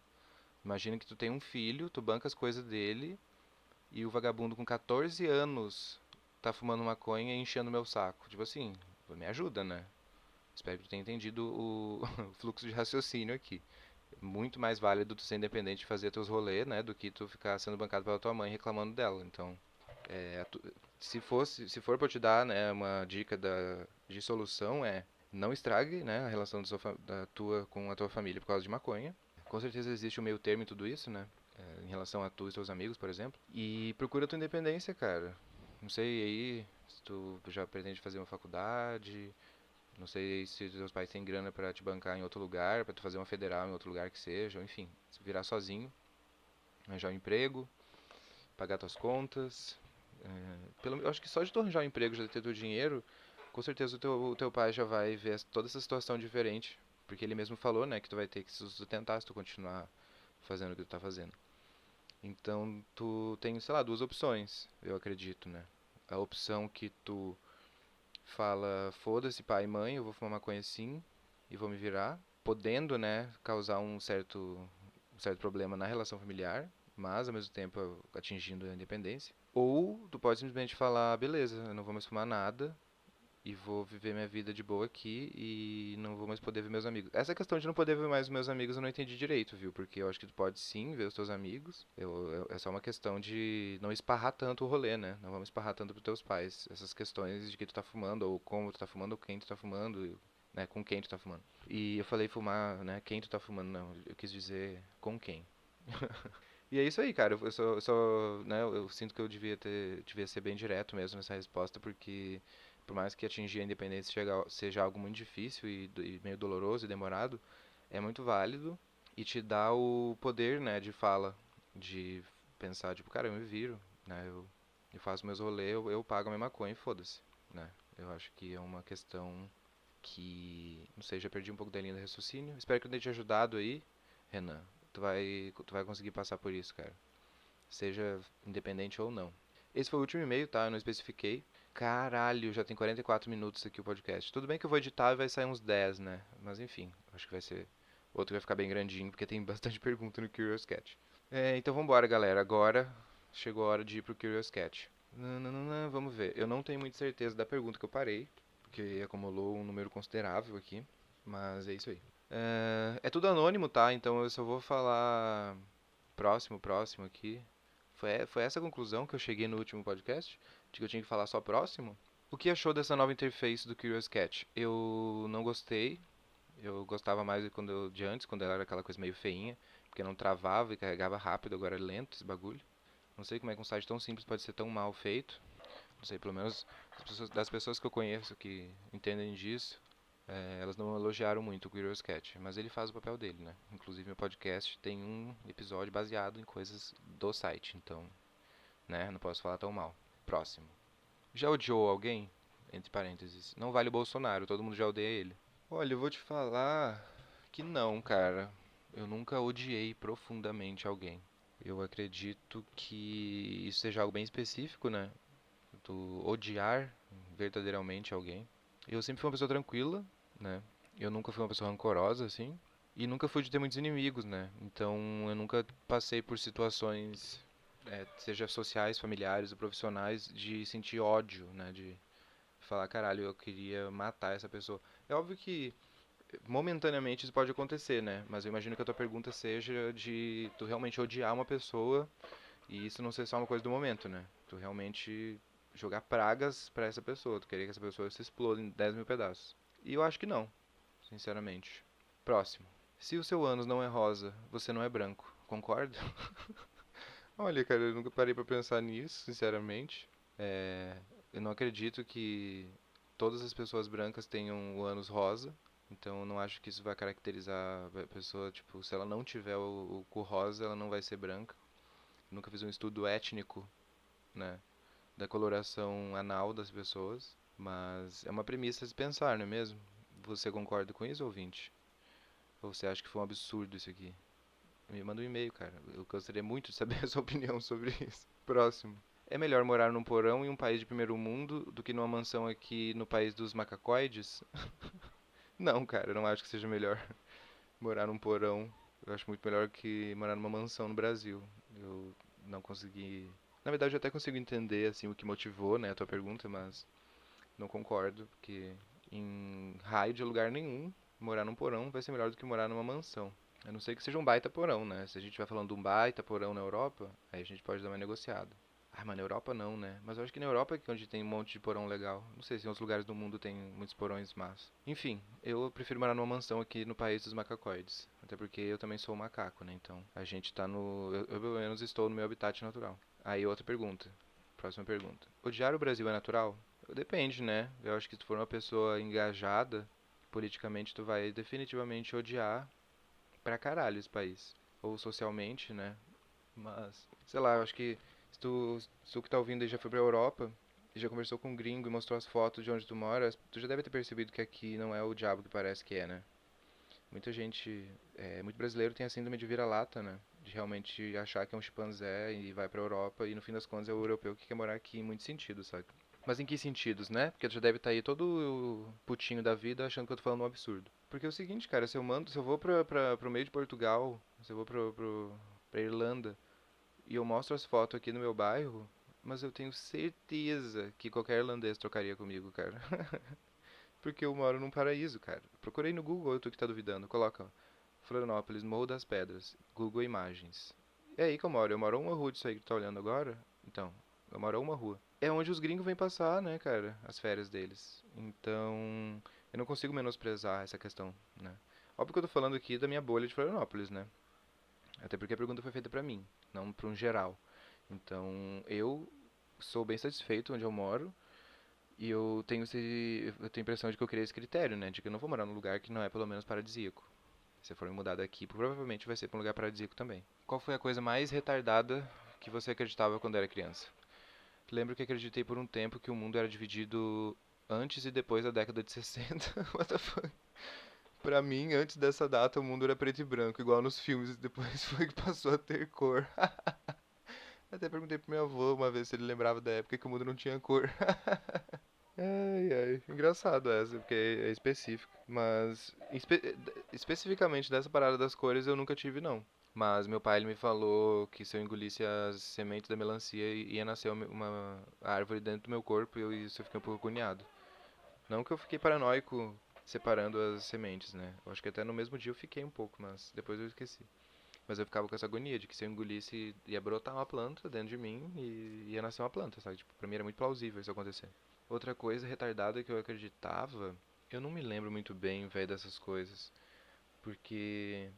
imagina que tu tem um filho, tu banca as coisas dele e o vagabundo com 14 anos tá fumando maconha e enchendo meu saco. Tipo assim, me ajuda, né? Espero que tu tenha entendido o, o fluxo de raciocínio aqui. Muito mais válido tu ser independente e fazer teus rolês, né? Do que tu ficar sendo bancado pela tua mãe reclamando dela. Então, é, se for pra eu te dar, né, uma dica de solução, é não estrague, né, a relação da tua com a tua família por causa de maconha. Com certeza existe um meio termo em tudo isso, né? Em relação a tu e teus amigos, por exemplo. E procura a tua independência, cara. Não sei aí se tu já pretende fazer uma faculdade, não sei se os teus pais têm grana pra te bancar em outro lugar, pra tu fazer uma federal em outro lugar que seja, ou enfim, se virar sozinho, arranjar um emprego, pagar tuas contas. Eu acho que só de tu arranjar um emprego, já ter teu dinheiro, com certeza o teu pai já vai ver toda essa situação diferente. Porque ele mesmo falou, né, que tu vai ter que se sustentar se tu continuar fazendo o que tu tá fazendo. Então tu tem, sei lá, duas opções, eu acredito, né? A opção que tu fala, foda-se pai e mãe, eu vou fumar maconha sim e vou me virar, podendo, né, causar um certo problema na relação familiar, mas ao mesmo tempo atingindo a independência. Ou tu pode simplesmente falar, beleza, eu não vou mais fumar nada, e vou viver minha vida de boa aqui e não vou mais poder ver meus amigos. Essa questão de não poder ver mais os meus amigos eu não entendi direito, viu? Porque eu acho que tu pode sim ver os teus amigos. É só uma questão de não esparrar tanto o rolê, né? Não vamos esparrar tanto pros teus pais. Essas questões de que tu tá fumando, ou como tu tá fumando, ou quem tu tá fumando, né? Com quem tu tá fumando. E eu falei fumar, né? Quem tu tá fumando, não. Eu quis dizer com quem. E é isso aí, cara. Né, eu sinto que devia ser bem direto mesmo nessa resposta, porque por mais que atingir a independência seja algo muito difícil e meio doloroso e demorado, é muito válido e te dá o poder, né, de fala, de pensar, tipo, cara, eu me viro, né, eu faço meus rolês, eu pago a minha maconha e foda-se, né. Eu acho que é uma questão que, não sei, já perdi um pouco da linha do raciocínio. Espero que eu tenha te ajudado aí, Renan. Tu vai conseguir passar por isso, cara. Seja independente ou não. Esse foi o último e-mail, tá? Eu não especifiquei. Caralho, já tem 44 minutos aqui o podcast. Tudo bem que eu vou editar e vai sair uns 10, né? Mas enfim, acho que vai ser. Outro vai ficar bem grandinho, porque tem bastante pergunta no Curious Cat. Então vambora, galera. Agora chegou a hora de ir pro Curious Cat. Nananana, vamos ver. Eu não tenho muita certeza da pergunta que eu parei, porque acumulou um número considerável aqui. Mas é isso aí. É tudo anônimo, tá? Então eu só vou falar próximo aqui. Foi essa a conclusão que eu cheguei no último podcast? De que eu tinha que falar só próximo? O que achou dessa nova interface do Curious Cat? Eu não gostei. Eu gostava mais de antes, quando ela era aquela coisa meio feinha, porque não travava e carregava rápido, agora é lento esse bagulho. Não sei como é que um site tão simples pode ser tão mal feito. Não sei, pelo menos das pessoas que eu conheço que entendem disso, Elas não elogiaram muito o Curious Cat, mas ele faz o papel dele, né? Inclusive, meu podcast tem um episódio baseado em coisas do site, então, né? Não posso falar tão mal. Próximo. Já odiou alguém? Entre parênteses. Não vale o Bolsonaro, todo mundo já odeia ele. Olha, eu vou te falar que não, cara. Eu nunca odiei profundamente alguém. Eu acredito que isso seja algo bem específico, né? Do odiar verdadeiramente alguém. Eu sempre fui uma pessoa tranquila, né? Eu nunca fui uma pessoa rancorosa, assim. E nunca fui de ter muitos inimigos, né? Então eu nunca passei por situações, seja sociais, familiares ou profissionais, de sentir ódio, né? De falar, caralho, eu queria matar essa pessoa. É óbvio que momentaneamente isso pode acontecer, né? Mas eu imagino que a tua pergunta seja de tu realmente odiar uma pessoa e isso não ser só uma coisa do momento, né? Tu realmente jogar pragas pra essa pessoa, tu querer que essa pessoa se exploda em 10 mil pedaços. E eu acho que não, sinceramente. Próximo. Se o seu ânus não é rosa, você não é branco. Concorda? Olha, cara, eu nunca parei pra pensar nisso, sinceramente. É, eu não acredito que todas as pessoas brancas tenham o ânus rosa. Então eu não acho que isso vai caracterizar a pessoa, tipo, se ela não tiver o cu rosa, ela não vai ser branca. Nunca fiz um estudo étnico, né, da coloração anal das pessoas, mas é uma premissa de pensar, não é mesmo? Você concorda com isso, ouvinte? Ou você acha que foi um absurdo isso aqui? Me manda um e-mail, cara. Eu gostaria muito de saber a sua opinião sobre isso. Próximo. É melhor morar num porão em um país de primeiro mundo do que numa mansão aqui no país dos macacoides? Não, cara, eu não acho que seja melhor morar num porão. Eu acho muito melhor que morar numa mansão no Brasil. Eu não consegui. Na verdade, eu até consigo entender assim o que motivou, né, a tua pergunta, mas não concordo, porque em raio de lugar nenhum, morar num porão vai ser melhor do que morar numa mansão. A não ser que seja um baita porão, né? Se a gente vai falando de um baita porão na Europa, aí a gente pode dar uma negociada. Ah, mas na Europa não, né? Mas eu acho que na Europa é que onde tem um monte de porão legal. Não sei se em outros lugares do mundo tem muitos porões mas. Enfim, eu prefiro morar numa mansão aqui no país dos macacoides. Até porque eu também sou um macaco, né? Então a gente tá no. Eu pelo menos estou no meu habitat natural. Aí outra pergunta. Próxima pergunta. Odiar o Brasil é natural? Depende, né? Eu acho que se tu for uma pessoa engajada politicamente, tu vai definitivamente odiar pra caralho esse país. Ou socialmente, né? Mas, sei lá, eu acho que se tu que tá ouvindo aí já foi pra Europa e já conversou com um gringo e mostrou as fotos de onde tu mora, tu já deve ter percebido que aqui não é o diabo que parece que é, né? Muita gente, muito brasileiro tem a síndrome de vira-lata, né? De realmente achar que é um chimpanzé e vai pra Europa e no fim das contas é o europeu que quer morar aqui em muitos sentidos, sabe? Mas em que sentidos, né? Porque tu já deve estar aí todo putinho da vida achando que eu tô falando um absurdo. Porque é o seguinte, cara, se eu vou pro meio de Portugal, se eu vou pra Irlanda, e eu mostro as fotos aqui no meu bairro, mas eu tenho certeza que qualquer irlandês trocaria comigo, cara. Porque eu moro num paraíso, cara. Procurei no Google, tu que tá duvidando. Coloca Florianópolis, Morro das Pedras, Google Imagens. É aí que eu moro. Eu moro a uma rua disso aí que tu tá olhando agora. Então, eu moro a uma rua. É onde os gringos vêm passar, né, cara, as férias deles. Então, eu não consigo menosprezar essa questão, né. Óbvio que eu tô falando aqui da minha bolha de Florianópolis, né. Até porque a pergunta foi feita pra mim, não pra um geral. Então, eu sou bem satisfeito onde eu moro e eu tenho a impressão de que eu criei esse critério, né, de que eu não vou morar num lugar que não é pelo menos paradisíaco. Se eu for me mudar daqui, provavelmente vai ser pra um lugar paradisíaco também. Qual foi a coisa mais retardada que você acreditava quando era criança? Lembro que acreditei por um tempo que o mundo era dividido antes e depois da década de 60. What the fuck? Pra mim, antes dessa data, o mundo era preto e branco, igual nos filmes, e depois foi que passou a ter cor. Até perguntei pro meu avô uma vez se ele lembrava da época que o mundo não tinha cor. Ai, ai. Engraçado essa, porque é específico. Mas, especificamente dessa parada das cores, eu nunca tive, não. Mas meu pai ele me falou que se eu engolisse as sementes da melancia ia nascer uma árvore dentro do meu corpo e isso eu fiquei um pouco agoniado. Não que eu fiquei paranoico separando as sementes, né? Eu acho que até no mesmo dia eu fiquei um pouco, mas depois eu esqueci. Mas eu ficava com essa agonia de que se eu engolisse ia brotar uma planta dentro de mim e ia nascer uma planta, sabe? Tipo, pra mim era muito plausível isso acontecer. Outra coisa retardada que eu acreditava, eu não me lembro muito bem, velho, dessas coisas, porque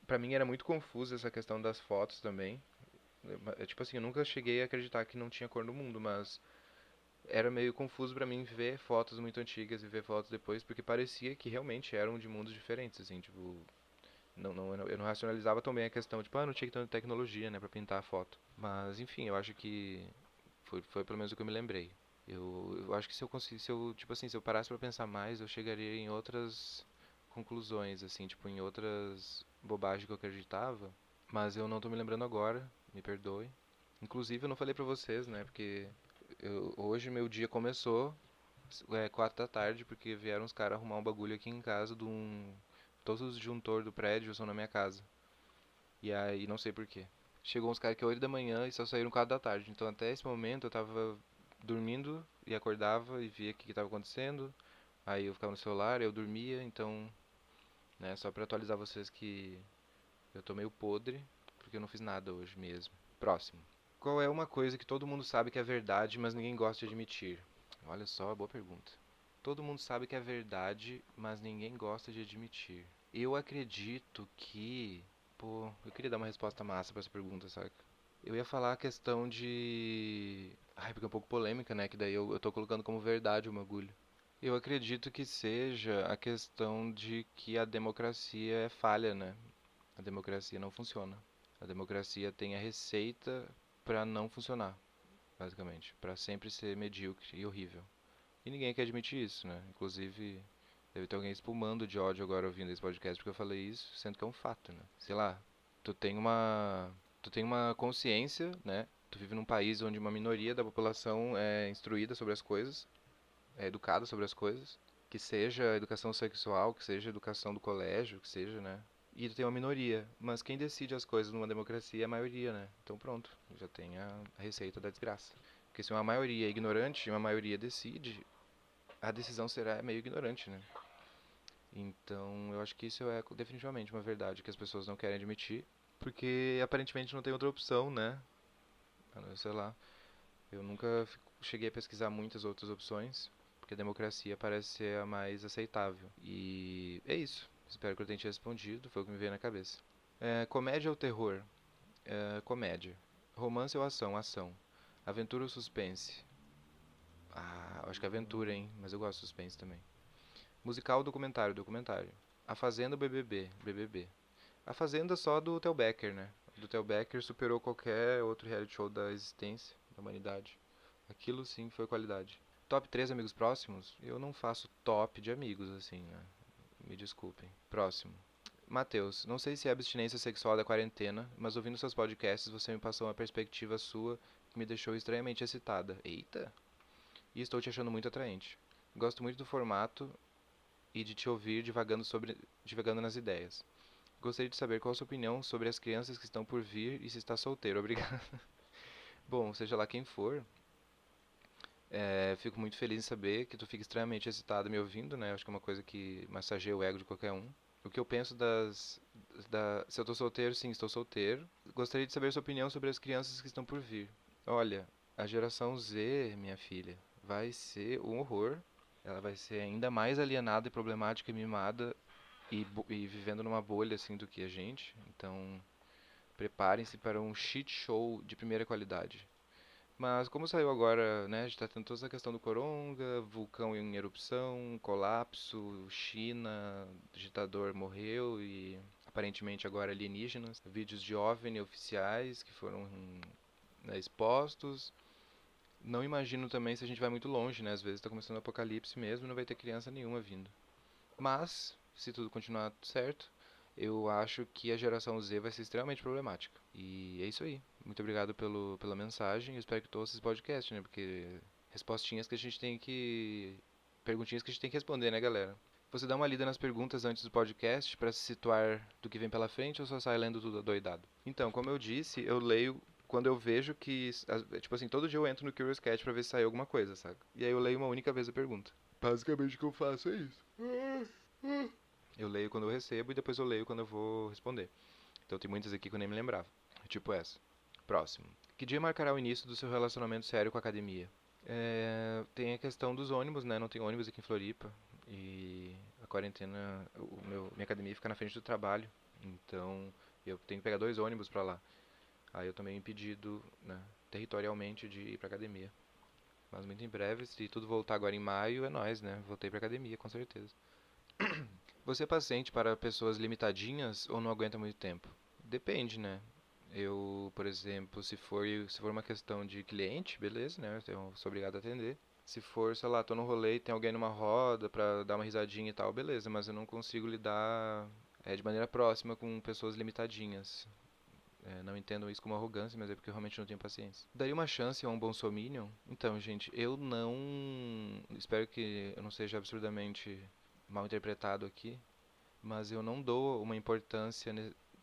pra mim era muito confusa essa questão das fotos também. Tipo assim, eu nunca cheguei a acreditar que não tinha cor no mundo, mas era meio confuso pra mim ver fotos muito antigas e ver fotos depois, porque parecia que realmente eram de mundos diferentes, assim, tipo, eu não racionalizava tão bem a questão, tipo, não tinha tanta tecnologia, né, pra pintar a foto. Mas, enfim, eu acho que foi pelo menos o que eu me lembrei. Eu acho que se eu conseguisse, se eu, tipo assim, se eu parasse pra pensar mais, eu chegaria em outras conclusões, assim, tipo, em outras bobagens que eu acreditava, mas eu não tô me lembrando agora, me perdoe. Inclusive, eu não falei pra vocês, né, porque hoje meu dia começou 4 da tarde, porque vieram os caras arrumar um bagulho aqui em casa de um... Todos os disjuntor do prédio são na minha casa. E aí, não sei por quê. Chegou uns caras que é 8 da manhã e só saíram 4 da tarde. Então, até esse momento, eu tava dormindo e acordava e via o que tava acontecendo. Aí eu ficava no celular, eu dormia. Então, né, só pra atualizar vocês que eu tô meio podre, porque eu não fiz nada hoje mesmo. Próximo. Qual é uma coisa que todo mundo sabe que é verdade, mas ninguém gosta de admitir? Olha só, boa pergunta. Todo mundo sabe que é verdade, mas ninguém gosta de admitir. Eu acredito que. Pô, eu queria dar uma resposta massa pra essa pergunta, saca? Eu ia falar a questão de. Ai, porque é um pouco polêmica, né? Que daí eu tô colocando como verdade o bagulho. Eu acredito que seja a questão de que a democracia é falha, né? A democracia não funciona. A democracia tem a receita pra não funcionar, basicamente. Pra sempre ser medíocre e horrível. E ninguém quer admitir isso, né? Inclusive, deve ter alguém espumando de ódio agora ouvindo esse podcast porque eu falei isso, sendo que é um fato, né? Sei lá, tu tem uma, tu tem uma consciência, né? Tu vive num país onde uma minoria da população é instruída sobre as coisas, é educada sobre as coisas, que seja a educação sexual, que seja a educação do colégio, que seja, né? E tu tem uma minoria, mas quem decide as coisas numa democracia é a maioria, né? Então pronto, já tem a receita da desgraça. Porque se uma maioria é ignorante e uma maioria decide, a decisão será meio ignorante, né? Então, eu acho que isso é definitivamente uma verdade que as pessoas não querem admitir, porque aparentemente não tem outra opção, né? Sei lá, eu nunca cheguei a pesquisar muitas outras opções, porque a democracia parece ser a mais aceitável. E é isso. Espero que eu tenha te respondido, foi o que me veio na cabeça. Comédia ou terror? Comédia. Romance ou ação? Ação. Aventura ou suspense? Ah, acho que é aventura, hein? Mas eu gosto de suspense também. Musical ou documentário? Documentário. A Fazenda ou BBB? BBB. A Fazenda só do Theo Becker, né? Do Theo Becker superou qualquer outro reality show da existência, da humanidade. Aquilo sim foi qualidade. Top 3 amigos próximos? Eu não faço top de amigos, assim, né? Me desculpem. Próximo. Matheus, não sei se é abstinência sexual da quarentena, mas ouvindo seus podcasts você me passou uma perspectiva sua que me deixou estranhamente excitada. Eita! E estou te achando muito atraente. Gosto muito do formato e de te ouvir divagando nas ideias. Gostaria de saber qual a sua opinião sobre as crianças que estão por vir e se está solteiro. Obrigado. Bom, seja lá quem for, fico muito feliz em saber que tu fica extremamente excitado me ouvindo, né? Acho que é uma coisa que massageia o ego de qualquer um. O que eu penso se eu estou solteiro, sim, estou solteiro. Gostaria de saber sua opinião sobre as crianças que estão por vir. Olha, a geração Z, minha filha, vai ser um horror. Ela vai ser ainda mais alienada e problemática e mimada e vivendo numa bolha assim do que a gente. Então, preparem-se para um shit show de primeira qualidade. Mas como saiu agora, né, a gente tá tendo toda essa questão do coronga, vulcão em erupção, colapso, China, ditador morreu e aparentemente agora alienígenas, vídeos de OVNI oficiais que foram, né, expostos. Não imagino também se a gente vai muito longe, né? Às vezes tá começando o apocalipse mesmo e não vai ter criança nenhuma vindo. Mas, se tudo continuar certo, eu acho que a geração Z vai ser extremamente problemática. E é isso aí. Muito obrigado pela mensagem. Eu espero que tu ouça esse podcast, né? Porque respostinhas que a gente tem que. Perguntinhas que a gente tem que responder, né, galera? Você dá uma lida nas perguntas antes do podcast para se situar do que vem pela frente ou só sai lendo tudo adoidado? Então, como eu disse, eu leio quando eu vejo que. Tipo assim, todo dia eu entro no Curious Cat pra ver se saiu alguma coisa, saca? E aí eu leio uma única vez a pergunta. Basicamente o que eu faço é isso. Eu leio quando eu recebo e depois eu leio quando eu vou responder. Então tem muitas aqui que eu nem me lembrava. Tipo essa. Próximo. Que dia marcará o início do seu relacionamento sério com a academia? Tem a questão dos ônibus, né? Não tem ônibus aqui em Floripa. E a quarentena, minha academia fica na frente do trabalho. Então eu tenho que pegar 2 ônibus pra lá. Aí eu tomei um impedido, né, territorialmente de ir pra academia. mas muito em breve. Se tudo voltar agora em maio, é nóis, né? Voltei pra academia, com certeza. Você é paciente para pessoas limitadinhas ou não aguenta muito tempo? Depende, né? Eu, por exemplo, se for uma questão de cliente, beleza, né? Eu sou obrigado a atender. Se for, sei lá, tô no rolê e tem alguém numa roda pra dar uma risadinha e tal, beleza, mas eu não consigo lidar de maneira próxima com pessoas limitadinhas. Não entendo isso como arrogância, mas é porque eu realmente não tenho paciência. Daria uma chance a um Bolsominion? Então, gente, eu não. Espero que eu não seja absurdamente mal interpretado aqui, mas eu não dou uma importância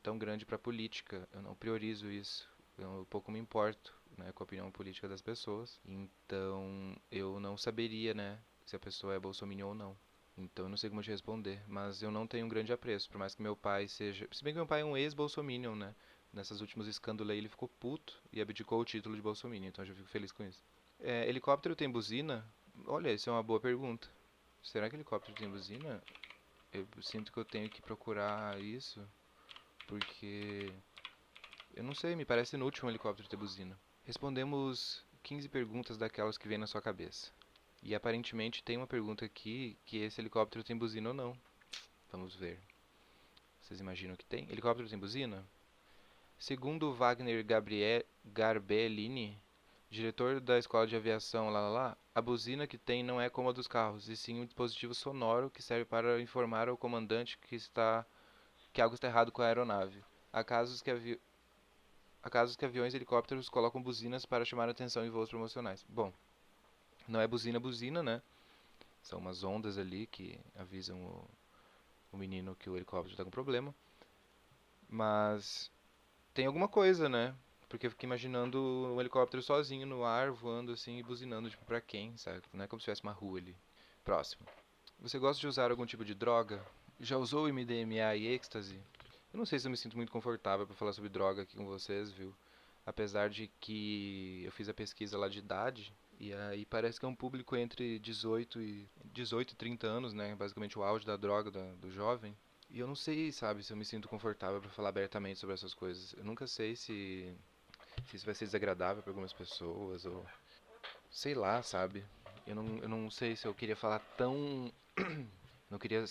tão grande para a política. Eu não priorizo isso. Eu pouco me importo, né, com a opinião política das pessoas. Então, eu não saberia, né, se a pessoa é bolsominion ou não. Então, eu não sei como te responder, mas eu não tenho um grande apreço, por mais que meu pai seja, se bem que meu pai é um ex-bolsominion, né? Nessas últimos escândalos aí ele ficou puto e abdicou o título de bolsominion, então eu já fico feliz com isso. Helicóptero tem buzina? Olha, isso é uma boa pergunta. Será que helicóptero tem buzina? Eu sinto que eu tenho que procurar isso, porque eu não sei, me parece inútil um helicóptero ter buzina. Respondemos 15 perguntas daquelas que vem na sua cabeça. E aparentemente tem uma pergunta aqui que esse helicóptero tem buzina ou não. Vamos ver. Vocês imaginam que tem? Helicóptero tem buzina? Segundo Wagner Garbellini, diretor da escola de aviação lá lá lá, a buzina que tem não é como a dos carros, e sim um dispositivo sonoro que serve para informar ao comandante que algo está errado com a aeronave. Há casos que, há casos que aviões e helicópteros colocam buzinas para chamar a atenção em voos promocionais. Bom, não é buzina, né? São umas ondas ali que avisam o menino que o helicóptero está com problema. Mas tem alguma coisa, né? Porque eu fiquei imaginando um helicóptero sozinho no ar, voando assim e buzinando, tipo, pra quem, sabe? Não é como se tivesse uma rua ali. Próximo. Você gosta de usar algum tipo de droga? Já usou MDMA e êxtase? Eu não sei se eu me sinto muito confortável para falar sobre droga aqui com vocês, viu? Apesar de que eu fiz a pesquisa lá de idade, e aí parece que é um público entre 18 e 30 anos, né? Basicamente o auge da droga do jovem. E eu não sei, sabe, se eu me sinto confortável para falar abertamente sobre essas coisas. Eu nunca sei se isso vai ser desagradável para algumas pessoas ou sei lá, sabe? Eu não sei se eu queria falar tão. Não queria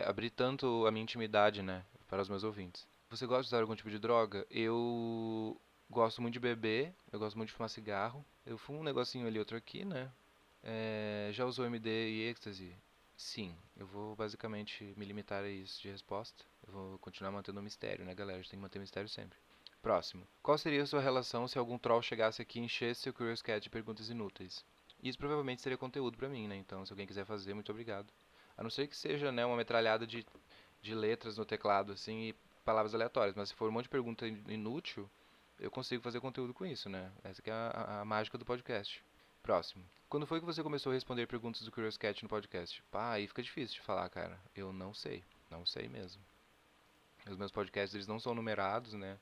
abrir tanto a minha intimidade, né, para os meus ouvintes. Você gosta de usar algum tipo de droga? Eu gosto muito de beber, eu gosto muito de fumar cigarro. Eu fumo um negocinho ali, outro aqui, né? Já usou MD e êxtase? Sim, eu vou basicamente me limitar a isso de resposta. Eu vou continuar mantendo o mistério, né, galera? A gente tem que manter o mistério sempre. Próximo. Qual seria a sua relação se algum troll chegasse aqui e enchesse seu Curious Cat de perguntas inúteis? Isso provavelmente seria conteúdo pra mim, né? Então, se alguém quiser fazer, muito obrigado. A não ser que seja, né, uma metralhada de letras no teclado, assim, e palavras aleatórias. Mas se for um monte de pergunta inútil, eu consigo fazer conteúdo com isso, né? Essa que é a mágica do podcast. Próximo. Quando foi que você começou a responder perguntas do Curious Cat no podcast? Pá, aí fica difícil de falar, cara. Eu não sei. Não sei mesmo. Os meus podcasts, eles não são numerados, né?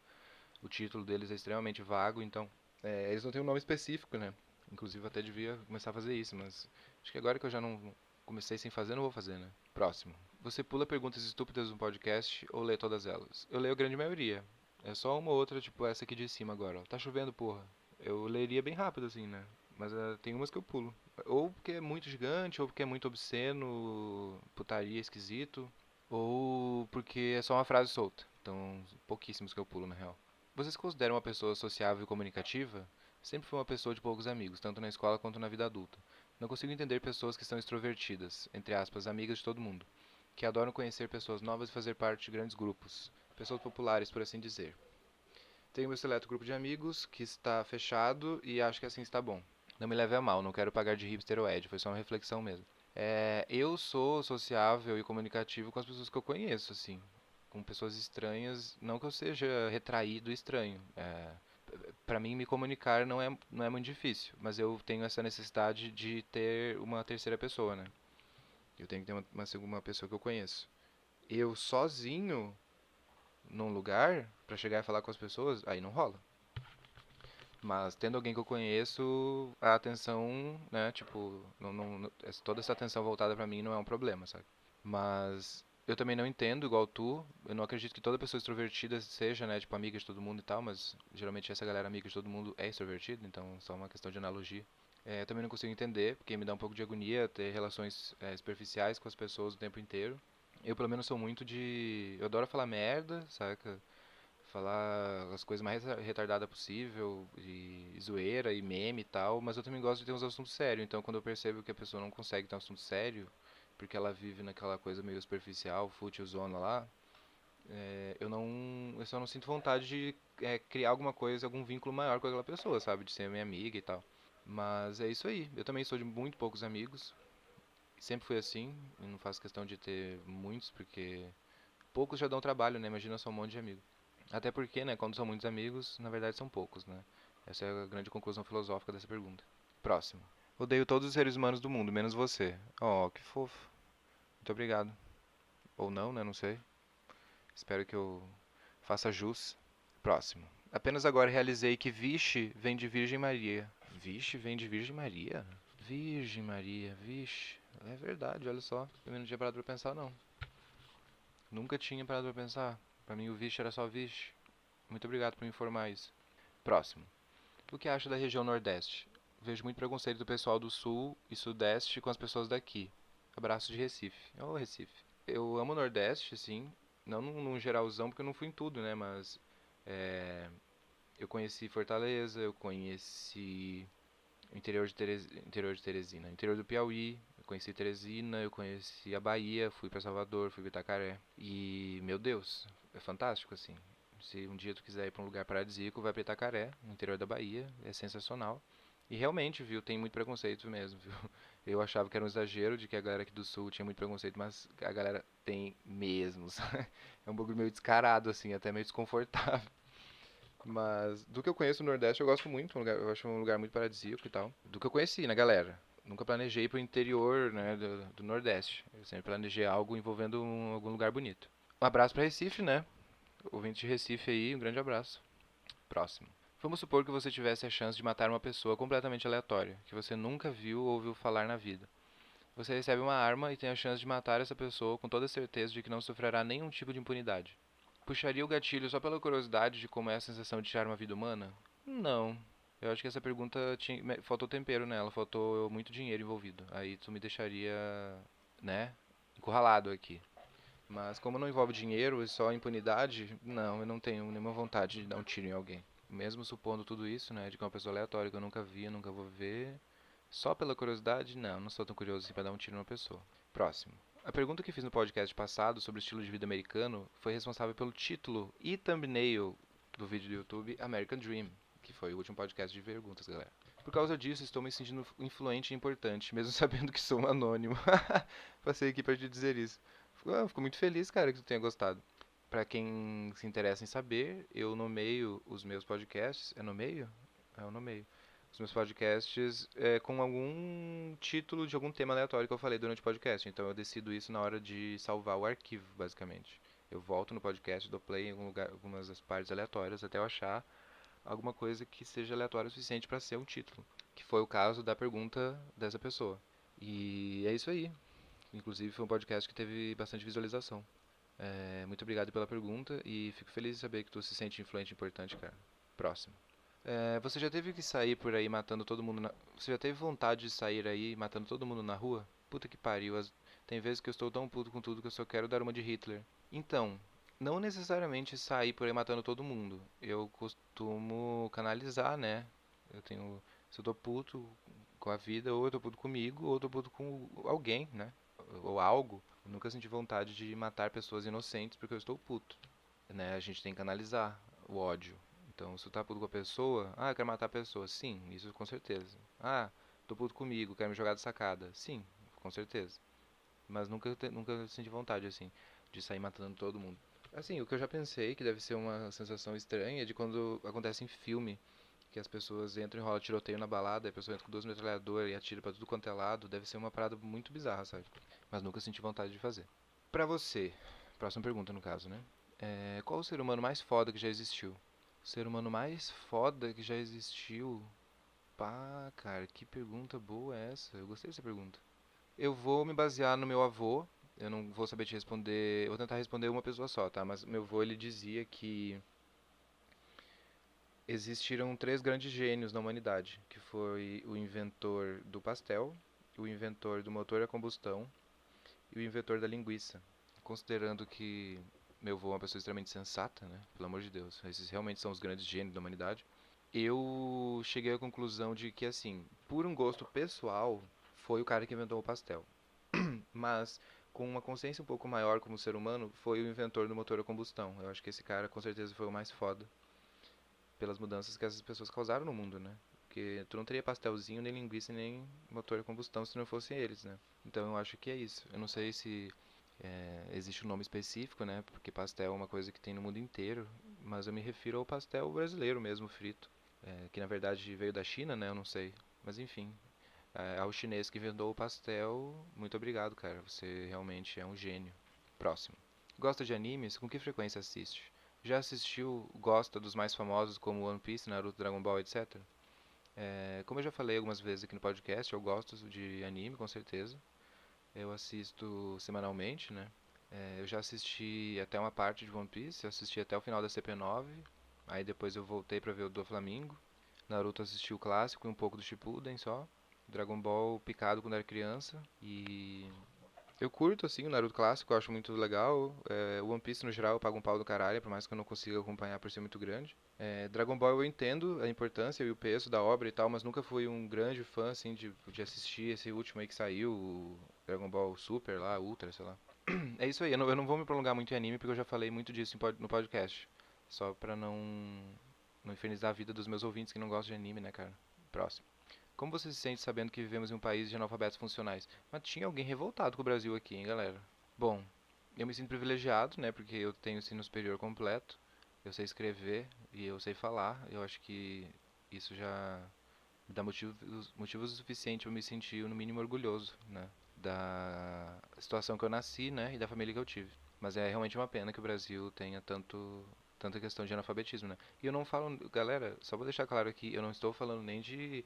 O título deles é extremamente vago, então eles não têm um nome específico, né? Inclusive eu até devia começar a fazer isso, mas acho que agora que eu já não comecei sem fazer, não vou fazer, né? Próximo. Você pula perguntas estúpidas no podcast ou lê todas elas? Eu leio a grande maioria. É só uma ou outra, tipo essa aqui de cima agora, ó. Tá chovendo, porra. Eu leria bem rápido, assim, né? Mas tem umas que eu pulo. Ou porque é muito gigante, ou porque é muito obsceno, putaria, esquisito. Ou porque é só uma frase solta. Então, pouquíssimos que eu pulo, na real. Você se considera uma pessoa sociável e comunicativa? Sempre fui uma pessoa de poucos amigos, tanto na escola quanto na vida adulta. Não consigo entender pessoas que são extrovertidas, entre aspas, amigas de todo mundo, que adoram conhecer pessoas novas e fazer parte de grandes grupos, pessoas populares, por assim dizer. Tenho meu seleto grupo de amigos, que está fechado e acho que assim está bom. Não me leve a mal, não quero pagar de hipster ou Ed, foi só uma reflexão mesmo. Eu sou sociável e comunicativo com as pessoas que eu conheço, assim. Com pessoas estranhas, não que eu seja retraído e estranho. Para mim, me comunicar não é muito difícil, mas eu tenho essa necessidade de ter uma terceira pessoa, né? Eu tenho que ter uma pessoa que eu conheço. Eu sozinho, num lugar, pra chegar e falar com as pessoas, aí não rola. Mas tendo alguém que eu conheço, a atenção, né, tipo, toda essa atenção voltada pra mim não é um problema, sabe? Mas eu também não entendo, igual tu, eu não acredito que toda pessoa extrovertida seja, né, tipo, amiga de todo mundo e tal, mas geralmente essa galera amiga de todo mundo é extrovertida, então só uma questão de analogia. Eu também não consigo entender, porque me dá um pouco de agonia ter relações superficiais com as pessoas o tempo inteiro. Eu, pelo menos, sou muito de. Eu adoro falar merda, saca? Falar as coisas mais retardadas possível, e zoeira e meme e tal, mas eu também gosto de ter uns assuntos sérios. Então, quando eu percebo que a pessoa não consegue ter um assunto sério, porque ela vive naquela coisa meio superficial, fútil, zona lá, eu só não sinto vontade de criar alguma coisa, algum vínculo maior com aquela pessoa, sabe? De ser minha amiga e tal. Mas é isso aí. Eu também sou de muito poucos amigos. Sempre fui assim. Eu não faço questão de ter muitos, porque poucos já dão trabalho, né? Imagina só um monte de amigo. Até porque, né, quando são muitos amigos, na verdade são poucos, né? Essa é a grande conclusão filosófica dessa pergunta. Próximo. Odeio todos os seres humanos do mundo, menos você. Oh, que fofo. Muito obrigado. Ou não, né? Não sei. Espero que eu faça jus. Próximo. Apenas agora realizei que Vixe vem de Virgem Maria. Vixe vem de Virgem Maria? Virgem Maria, vixe. É verdade, olha só. Eu não tinha parado pra pensar, não. Nunca tinha parado pra pensar. Pra mim o vixe era só vixe. Muito obrigado por me informar isso. Próximo. O que acha da região Nordeste? Vejo muito preconceito do pessoal do Sul e Sudeste com as pessoas daqui. Abraço de Recife. Ô, Recife. Eu amo o Nordeste, sim. Não num geralzão, porque eu não fui em tudo, né? Mas é, eu conheci Fortaleza, eu conheci o interior de Teresina, interior do Piauí. Eu conheci Teresina, eu conheci a Bahia, fui pra Salvador, fui pra Itacaré. E, meu Deus, é fantástico, assim. Se um dia tu quiser ir pra um lugar paradisíaco, vai pra Itacaré, no interior da Bahia, é sensacional. E realmente, viu, tem muito preconceito mesmo, viu? Eu achava que era um exagero de que a galera aqui do sul tinha muito preconceito, mas a galera tem mesmo, sabe? É um bagulho meio descarado, assim, até meio desconfortável. Mas do que eu conheço no Nordeste, eu gosto muito, eu acho um lugar muito paradisíaco e tal. Do que eu conheci, né, galera? Nunca planejei pro interior, né, do Nordeste. Eu sempre planejei algo envolvendo algum lugar bonito. Um abraço pra Recife, né? Ouvinte de Recife aí, um grande abraço. Próximo. Vamos supor que você tivesse a chance de matar uma pessoa completamente aleatória, que você nunca viu ou ouviu falar na vida. Você recebe uma arma e tem a chance de matar essa pessoa com toda a certeza de que não sofrerá nenhum tipo de impunidade. Puxaria o gatilho só pela curiosidade de como é a sensação de tirar uma vida humana? Não. Eu acho que essa pergunta faltou tempero nela, faltou muito dinheiro envolvido. Aí tu me deixaria, né, encurralado aqui. Mas como não envolve dinheiro e só impunidade, não, eu não tenho nenhuma vontade de dar um tiro em alguém. Mesmo supondo tudo isso, né, de que é uma pessoa aleatória que eu nunca vi, nunca vou ver, só pela curiosidade, não sou tão curioso assim pra dar um tiro numa pessoa. Próximo. A pergunta que fiz no podcast passado sobre o estilo de vida americano foi responsável pelo título e thumbnail do vídeo do YouTube American Dream, que foi o último podcast de perguntas, galera. Por causa disso, estou me sentindo influente e importante, mesmo sabendo que sou um anônimo. Passei aqui para te dizer isso. Fico muito feliz, cara, que tu tenha gostado. Para quem se interessa em saber, eu nomeio os meus podcasts. É nomeio? É, eu nomeio. Os meus podcasts com algum título de algum tema aleatório que eu falei durante o podcast. Então eu decido isso na hora de salvar o arquivo, basicamente. Eu volto no podcast, dou play em algum lugar, algumas das partes aleatórias até eu achar alguma coisa que seja aleatória o suficiente para ser um título. Que foi o caso da pergunta dessa pessoa. E é isso aí. Inclusive foi um podcast que teve bastante visualização. Muito obrigado pela pergunta e fico feliz de saber que tu se sente influente e importante, cara. Próximo. Você já teve que sair por aí matando todo mundo na... Você já teve vontade de sair aí matando todo mundo na rua? Puta que pariu. Tem vezes que eu estou tão puto com tudo que eu só quero dar uma de Hitler. Então, não necessariamente sair por aí matando todo mundo. Eu costumo canalizar, né? Eu tenho... Se eu tô puto com a vida, ou eu tô puto comigo, ou eu tô puto com alguém, né? Ou algo. Eu nunca senti vontade de matar pessoas inocentes porque eu estou puto, né? A gente tem que analisar o ódio. Então, se tu tá puto com a pessoa, eu quero matar a pessoa. Sim, isso com certeza. Tô puto comigo, quero me jogar de sacada. Sim, com certeza. Mas nunca senti vontade, assim, de sair matando todo mundo. Assim, o que eu já pensei que deve ser uma sensação estranha é de quando acontece em filme, que as pessoas entram e rola tiroteio na balada, a pessoa entra com duas metralhadoras e atira pra tudo quanto é lado, deve ser uma parada muito bizarra, sabe? Mas nunca senti vontade de fazer. Pra você, próxima pergunta no caso, né? Qual o ser humano mais foda que já existiu? O ser humano mais foda que já existiu? Pá, cara, que pergunta boa é essa? Eu gostei dessa pergunta. Eu vou me basear no meu avô. Eu não vou saber te responder. Eu vou tentar responder uma pessoa só, tá? Mas meu avô ele dizia que Existiram três grandes gênios na humanidade, que foi o inventor do pastel, o inventor do motor a combustão e o inventor da linguiça. Considerando que meu avô é uma pessoa extremamente sensata, né? Pelo amor de Deus, esses realmente são os grandes gênios da humanidade. Eu cheguei à conclusão de que, assim, por um gosto pessoal, foi o cara que inventou o pastel. Mas, com uma consciência um pouco maior como ser humano, foi o inventor do motor a combustão. Eu acho que esse cara, com certeza, foi o mais foda pelas mudanças que essas pessoas causaram no mundo, né? Porque tu não teria pastelzinho, nem linguiça, nem motor a combustão se não fossem eles, né? Então eu acho que é isso. Eu não sei se existe um nome específico, né? Porque pastel é uma coisa que tem no mundo inteiro, mas eu me refiro ao pastel brasileiro mesmo, frito, que na verdade veio da China, né? Eu não sei. Mas enfim, ao chinês que inventou o pastel, muito obrigado, cara. Você realmente é um gênio. Próximo. Gosta de animes? Com que frequência assiste? Já assistiu, gosta dos mais famosos como One Piece, Naruto, Dragon Ball, etc? Como eu já falei algumas vezes aqui no podcast, eu gosto de anime, com certeza. Eu assisto semanalmente, né? Eu já assisti até uma parte de One Piece, eu assisti até o final da CP9, aí depois eu voltei pra ver o do Flamengo. Naruto assisti o clássico e um pouco do Shippuden só. Dragon Ball picado quando era criança. E eu curto, assim, o Naruto clássico, eu acho muito legal. O One Piece, no geral, eu pago um pau do caralho, por mais que eu não consiga acompanhar por ser muito grande. Dragon Ball eu entendo a importância e o peso da obra e tal, mas nunca fui um grande fã, assim, de assistir esse último aí que saiu, o Dragon Ball Super lá, Ultra, sei lá. É isso aí, eu não vou me prolongar muito em anime, porque eu já falei muito disso no podcast. Só pra não infernizar a vida dos meus ouvintes que não gostam de anime, né, cara? Próximo. Como você se sente sabendo que vivemos em um país de analfabetos funcionais? Mas tinha alguém revoltado com o Brasil aqui, hein, galera? Bom, eu me sinto privilegiado, né? Porque eu tenho ensino superior completo, eu sei escrever e eu sei falar. Eu acho que isso já me dá motivos suficientes para me sentir, no mínimo, orgulhoso, né? Da situação que eu nasci, né? E da família que eu tive. Mas é realmente uma pena que o Brasil tenha tanta questão de analfabetismo, né? E eu não falo, galera, só vou deixar claro aqui, eu não estou falando nem de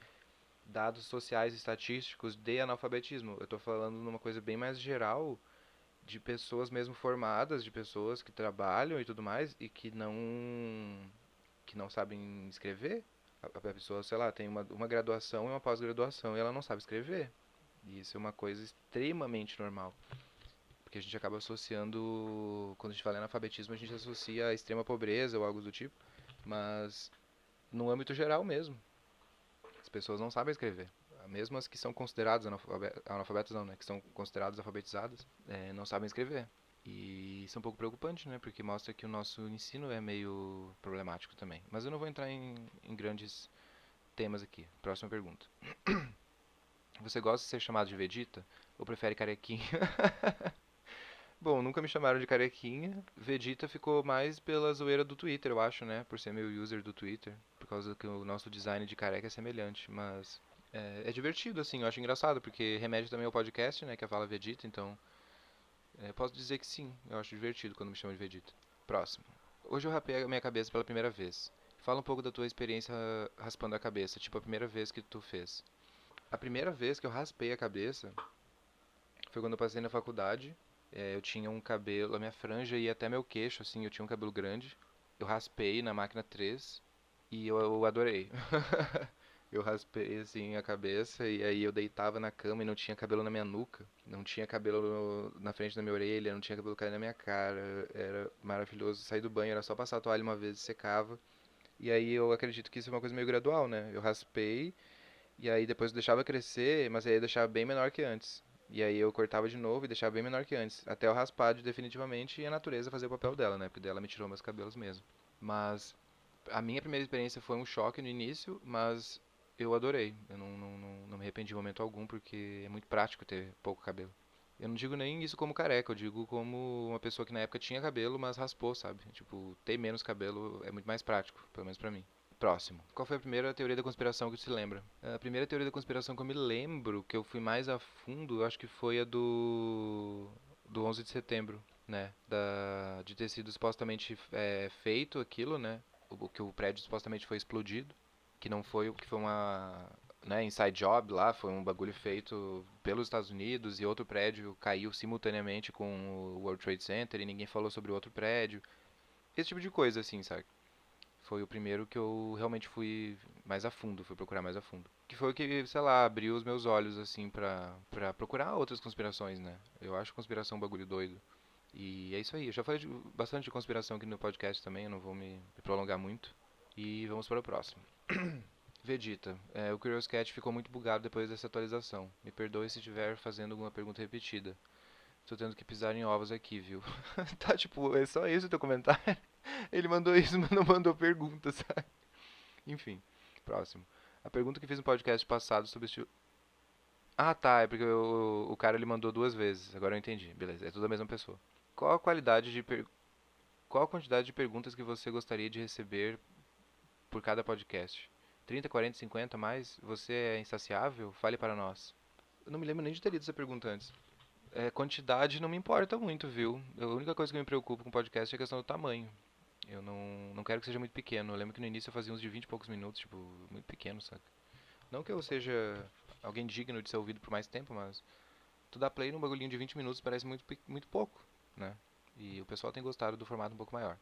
dados sociais e estatísticos de analfabetismo. Eu estou falando numa coisa bem mais geral de pessoas mesmo formadas, de pessoas que trabalham e tudo mais e que não sabem escrever. A pessoa, sei lá, tem uma graduação e uma pós-graduação e ela não sabe escrever. E isso é uma coisa extremamente normal. Porque a gente acaba associando, quando a gente fala em analfabetismo, a gente associa a extrema pobreza ou algo do tipo. Mas no âmbito geral mesmo. As pessoas não sabem escrever. Mesmo as que são consideradas analfabetas, não, né? Que são consideradas alfabetizadas, não sabem escrever. E isso é um pouco preocupante, né? Porque mostra que o nosso ensino é meio problemático também. Mas eu não vou entrar em grandes temas aqui. Próxima pergunta. Você gosta de ser chamado de Vegeta? Ou prefere carequinha? Bom, nunca me chamaram de carequinha. Vegeta ficou mais pela zoeira do Twitter, eu acho, né? Por ser meu user do Twitter. Por causa que o nosso design de careca é semelhante. Mas é divertido, assim, eu acho engraçado, porque remete também ao podcast, né? Que é a Fala Vegeta, então posso dizer que sim, eu acho divertido quando me chamam de Vegeta. Próximo. Hoje eu rapei a minha cabeça pela primeira vez. Fala um pouco da tua experiência raspando a cabeça, tipo a primeira vez que tu fez. A primeira vez que eu raspei a cabeça foi quando eu passei na faculdade. Eu tinha um cabelo, a minha franja ia até meu queixo, assim, eu tinha um cabelo grande. Eu raspei na máquina 3 e eu adorei. Eu raspei assim a cabeça e aí eu deitava na cama e não tinha cabelo na minha nuca, não tinha cabelo na frente da minha orelha, não tinha cabelo caindo na minha cara. Era maravilhoso. Sair do banho era só passar a toalha uma vez e secava. E aí eu acredito que isso é uma coisa meio gradual, né? Eu raspei e aí depois eu deixava crescer, mas aí eu deixava bem menor que antes. E aí eu cortava de novo e deixava bem menor que antes, até eu raspar definitivamente e a natureza fazer o papel dela, né? Porque dela me tirou meus cabelos mesmo. Mas a minha primeira experiência foi um choque no início, mas eu adorei. Eu não me arrependi de momento algum, porque é muito prático ter pouco cabelo. Eu não digo nem isso como careca, eu digo como uma pessoa que na época tinha cabelo, mas raspou, sabe? Tipo, ter menos cabelo é muito mais prático, pelo menos pra mim. Próximo. Qual foi a primeira teoria da conspiração que tu se lembra? A primeira teoria da conspiração que eu me lembro, que eu fui mais a fundo, eu acho que foi a do 11 de setembro, né? De ter sido supostamente feito aquilo, né? Que o prédio supostamente foi explodido, que não foi o que foi uma, né, inside job lá, foi um bagulho feito pelos Estados Unidos e outro prédio caiu simultaneamente com o World Trade Center e ninguém falou sobre o outro prédio. Esse tipo de coisa, assim, sabe? Foi o primeiro que eu realmente fui mais a fundo, fui procurar mais a fundo. Que foi o que, sei lá, abriu os meus olhos, assim, pra procurar outras conspirações, né? Eu acho conspiração um bagulho doido. E é isso aí. Eu já falei bastante de conspiração aqui no podcast também, eu não vou me prolongar muito. E vamos para o próximo. Vegeta, o Curious Cat ficou muito bugado depois dessa atualização. Me perdoe se estiver fazendo alguma pergunta repetida. Tô tendo que pisar em ovos aqui, viu? Tá, tipo, é só isso o teu comentário? Ele mandou isso, mas não mandou pergunta, sabe? Enfim, próximo. A pergunta que fiz no podcast passado sobre estilo. Ah, tá, é porque o cara ele mandou duas vezes. Agora eu entendi. Beleza, é tudo a mesma pessoa. Qual a qualidade de per... Qual a quantidade de perguntas que você gostaria de receber por cada podcast? 30, 40, 50 mais? Você é insaciável? Fale para nós. Eu não me lembro nem de ter lido essa pergunta antes. Quantidade não me importa muito, viu? A única coisa que me preocupa com podcast é a questão do tamanho. Eu não quero que seja muito pequeno. Eu lembro que no início eu fazia uns de 20 e poucos minutos, tipo, muito pequeno, sabe? Não que eu seja alguém digno de ser ouvido por mais tempo, mas tu dá play num bagulhinho de 20 minutos parece muito pouco, né? E o pessoal tem gostado do formato um pouco maior.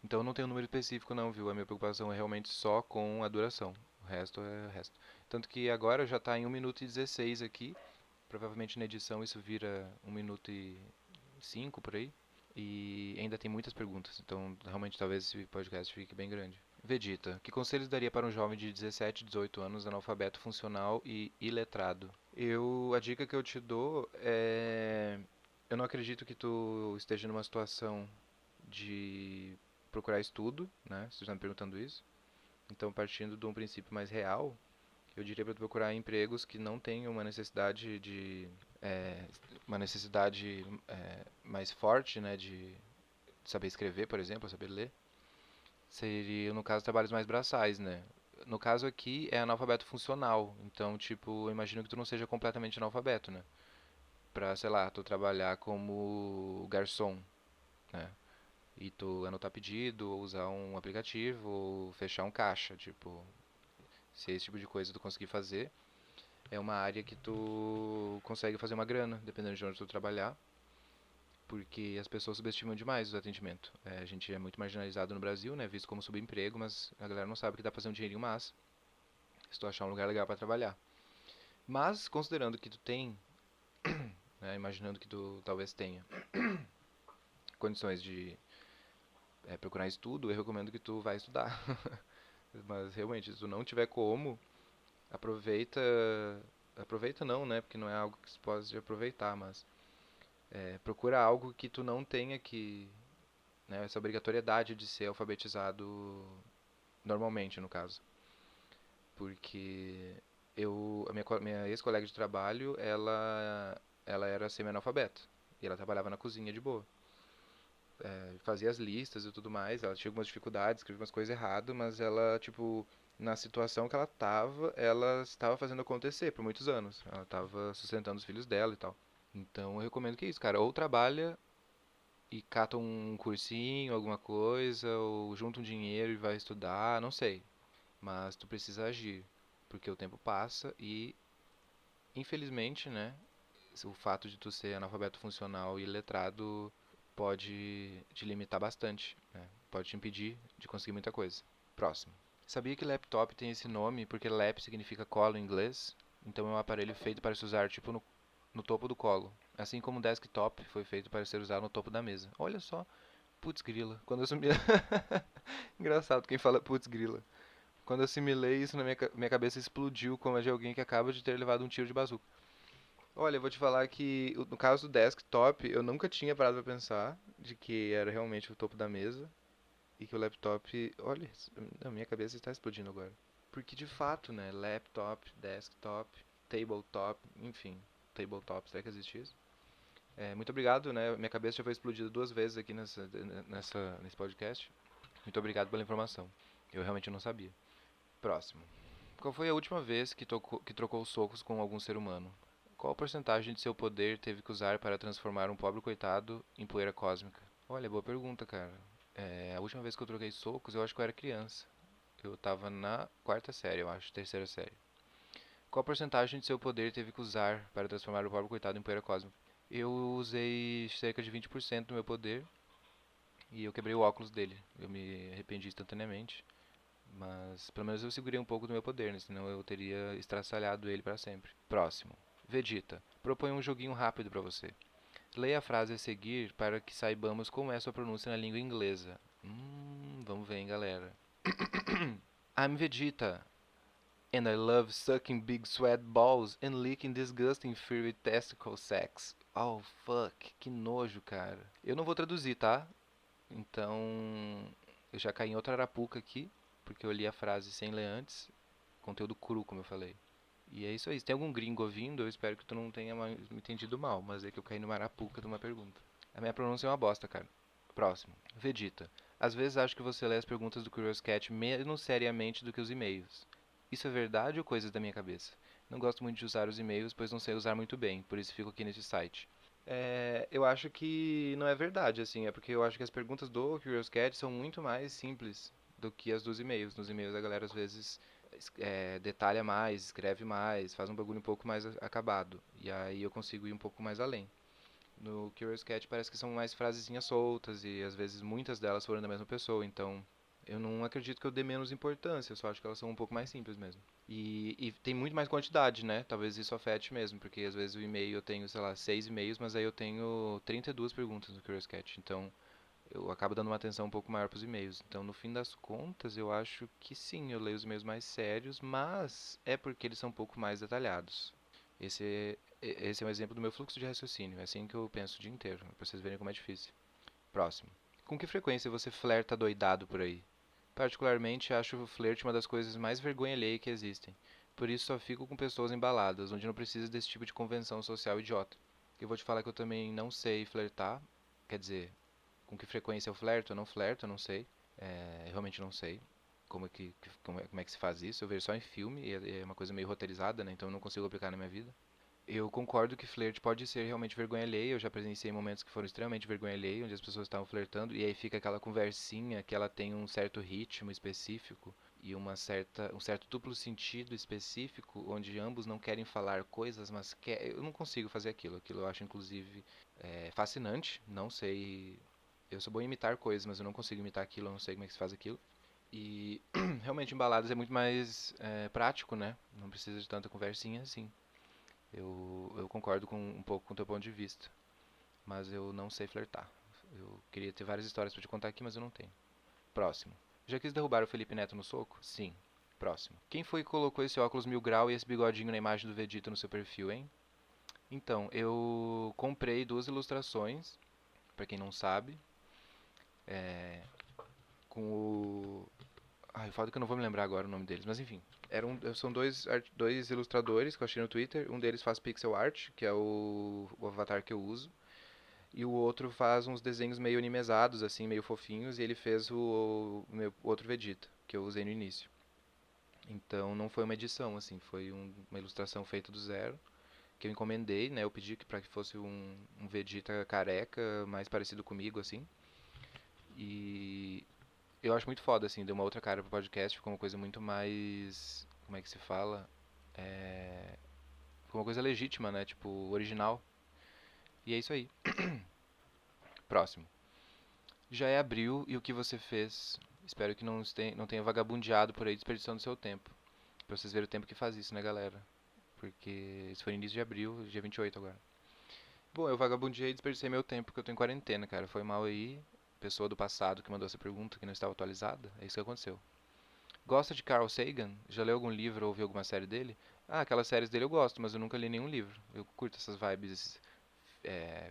Então não tem um número específico não, viu? A minha preocupação é realmente só com a duração. O resto é o resto. Tanto que agora já está em 1 minuto e 16 aqui. Provavelmente na edição isso vira 1 minuto e 5 por aí. E ainda tem muitas perguntas. Então realmente talvez esse podcast fique bem grande. Vegeta, que conselhos daria para um jovem de 17, 18 anos, analfabeto funcional e iletrado? A dica que eu te dou é, eu não acredito que tu esteja numa situação de procurar estudo, né? Se tu está me perguntando isso. Então, partindo de um princípio mais real, eu diria para tu procurar empregos que não tenham é, uma necessidade mais forte, né? De saber escrever, por exemplo, saber ler. Seria, no caso, trabalhos mais braçais, né? No caso aqui é analfabeto funcional, então, tipo, eu imagino que tu não seja completamente analfabeto, né? Pra, sei lá, tu trabalhar como garçom, né? E tu anotar pedido, ou usar um aplicativo, ou fechar um caixa, tipo, se esse tipo de coisa tu conseguir fazer, é uma área que tu consegue fazer uma grana, dependendo de onde tu trabalhar, porque as pessoas subestimam demais o atendimento. A gente é muito marginalizado no Brasil, né, visto como subemprego, mas a galera não sabe que dá pra fazer um dinheirinho massa, se tu achar um lugar legal pra trabalhar. Mas, considerando que tu tem, né, imaginando que tu talvez tenha condições de procurar estudo, eu recomendo que tu vá estudar. Mas realmente, se tu não tiver como, aproveita. Aproveita não, né? Porque não é algo que se pode aproveitar, mas procura algo que tu não tenha que. Né, essa obrigatoriedade de ser alfabetizado normalmente, no caso. Porque minha ex-colega de trabalho, ela era semi-analfabeta. E ela trabalhava na cozinha de boa. Fazia as listas e tudo mais. Ela tinha algumas dificuldades, escrevia umas coisas errado, mas ela, tipo, na situação que ela estava fazendo acontecer por muitos anos. Ela estava sustentando os filhos dela e tal. Então eu recomendo que é isso, cara. Ou trabalha e cata um cursinho, alguma coisa, ou junta um dinheiro e vai estudar, não sei. Mas tu precisa agir, porque o tempo passa e, infelizmente, né, o fato de tu ser analfabeto funcional e letrado pode te limitar bastante, né? Pode te impedir de conseguir muita coisa. Próximo. Sabia que laptop tem esse nome porque lap significa colo em inglês? Então é um aparelho feito para se usar tipo no topo do colo. Assim como o desktop foi feito para ser usado no topo da mesa. Olha só, putz grila. Quando eu assumi... Engraçado quem fala putz grila. Quando eu assimilei isso na minha cabeça explodiu como a de alguém que acaba de ter levado um tiro de bazuca. Olha, eu vou te falar que no caso do desktop, eu nunca tinha parado pra pensar de que era realmente o topo da mesa e que o laptop, olha, a minha cabeça está explodindo agora. Porque de fato, né, laptop, desktop, tabletop, enfim, tabletop, será que existe isso? Muito obrigado, né? Minha cabeça já foi explodida duas vezes aqui nesse podcast. Muito obrigado pela informação. Eu realmente não sabia. Próximo. Qual foi a última vez que trocou socos com algum ser humano? Qual a porcentagem de seu poder teve que usar para transformar um pobre coitado em poeira cósmica? Olha, boa pergunta, cara. A última vez que eu troquei socos, eu acho que eu era criança. Eu tava na quarta série, eu acho, terceira série. Qual a porcentagem de seu poder teve que usar para transformar o pobre coitado em poeira cósmica? Eu usei cerca de 20% do meu poder E eu quebrei o óculos dele. Eu me arrependi instantaneamente. Mas pelo menos eu segurei um pouco do meu poder, né? Senão eu teria estraçalhado ele para sempre. Próximo. Vegeta. Proponho um joguinho rápido para você. Leia a frase a seguir para que saibamos como é sua pronúncia na língua inglesa. Vamos ver, hein, galera. I'm Vegeta, and I love sucking big sweat balls and licking disgusting furry testicle sacks. Oh, fuck, que nojo, cara. Eu não vou traduzir, tá? Então, eu já caí em outra arapuca aqui, porque eu li a frase sem ler antes. Conteúdo cru, como eu falei. E é isso aí. Se tem algum gringo ouvindo, eu espero que tu não tenha me entendido mal, mas é que eu caí numa arapuca de uma pergunta. A minha pronúncia é uma bosta, cara. Próximo. Vegeta. Às vezes acho que você lê as perguntas do Curious Cat menos seriamente do que os e-mails. Isso é verdade ou coisas da minha cabeça? Não gosto muito de usar os e-mails, pois não sei usar muito bem, por isso fico aqui nesse site. Eu acho que não é verdade, assim, é porque eu acho que as perguntas do Curious Cat são muito mais simples do que as dos e-mails. Nos e-mails a galera às vezes detalha mais, escreve mais, faz um bagulho um pouco mais acabado. E aí eu consigo ir um pouco mais além. No Curious Cat parece que são mais frasezinhas soltas e às vezes muitas delas foram da mesma pessoa, então eu não acredito que eu dê menos importância, eu só acho que elas são um pouco mais simples mesmo. E tem muito mais quantidade, né? Talvez isso afete mesmo, porque às vezes o e-mail eu tenho, sei lá, 6 e-mails, mas aí eu tenho 32 perguntas no Curious Cat, então eu acabo dando uma atenção um pouco maior para os e-mails. Então, no fim das contas, eu acho que sim, eu leio os e-mails mais sérios, mas é porque eles são um pouco mais detalhados. Esse é um exemplo do meu fluxo de raciocínio. É assim que eu penso o dia inteiro, pra vocês verem como é difícil. Próximo. Com que frequência você flerta doidado por aí? Particularmente, acho o flerte uma das coisas mais vergonha alheia que existem. Por isso, só fico com pessoas embaladas, onde não precisa desse tipo de convenção social idiota. Eu vou te falar que eu também não sei flertar. Quer dizer, com que frequência eu flerto? Eu não sei. Eu realmente não sei como é que se faz isso. Eu vejo só em filme e é uma coisa meio roteirizada, né? Então eu não consigo aplicar na minha vida. Eu concordo que flerte pode ser realmente vergonha alheia. Eu já presenciei momentos que foram extremamente vergonha alheia, onde as pessoas estavam flertando e aí fica aquela conversinha que ela tem um certo ritmo específico e um certo duplo sentido específico, onde ambos não querem falar coisas, mas eu não consigo fazer aquilo. Aquilo eu acho inclusive fascinante. Não sei, eu sou bom em imitar coisas, mas eu não consigo imitar aquilo. Eu não sei como é que se faz aquilo. E realmente em baladas é muito mais prático, né? Não precisa de tanta conversinha assim. Eu concordo com um pouco com o teu ponto de vista, mas eu não sei flertar. Eu queria ter várias histórias pra te contar aqui, mas eu não tenho. Próximo. Já quis derrubar o Felipe Neto no soco? Sim. Próximo. Quem foi que colocou esse óculos mil grau e esse bigodinho na imagem do Vegeta no seu perfil, hein? Então, eu comprei duas ilustrações, pra quem não sabe, é, com o... Ai, foda que eu não vou me lembrar agora o nome deles, mas enfim. São dois ilustradores que eu achei no Twitter. Um deles faz pixel art, que é o avatar que eu uso. E o outro faz uns desenhos meio animezados, assim, meio fofinhos. E ele fez o meu outro Vegeta, que eu usei no início. Então não foi uma edição, assim, foi uma ilustração feita do zero. Que eu encomendei, né? Eu pedi para que fosse um Vegeta careca, mais parecido comigo, assim. E eu acho muito foda, assim, deu uma outra cara pro podcast, ficou uma coisa muito mais. Como é que se fala? É, ficou uma coisa legítima, né? Tipo, original. E é isso aí. Próximo. Já é abril e o que você fez? Espero que não tenha vagabundeado por aí desperdiçando seu tempo. Pra vocês verem o tempo que faz isso, né, galera? Porque isso foi início de abril, dia 28 agora. Bom, eu vagabundeei e desperdicei meu tempo porque eu tô em quarentena, cara. Foi mal aí. Pessoa do passado que mandou essa pergunta que não estava atualizada. É isso que aconteceu. Gosta de Carl Sagan? Já leu algum livro ou ouviu alguma série dele? Ah, aquelas séries dele eu gosto, mas eu nunca li nenhum livro. Eu curto essas vibes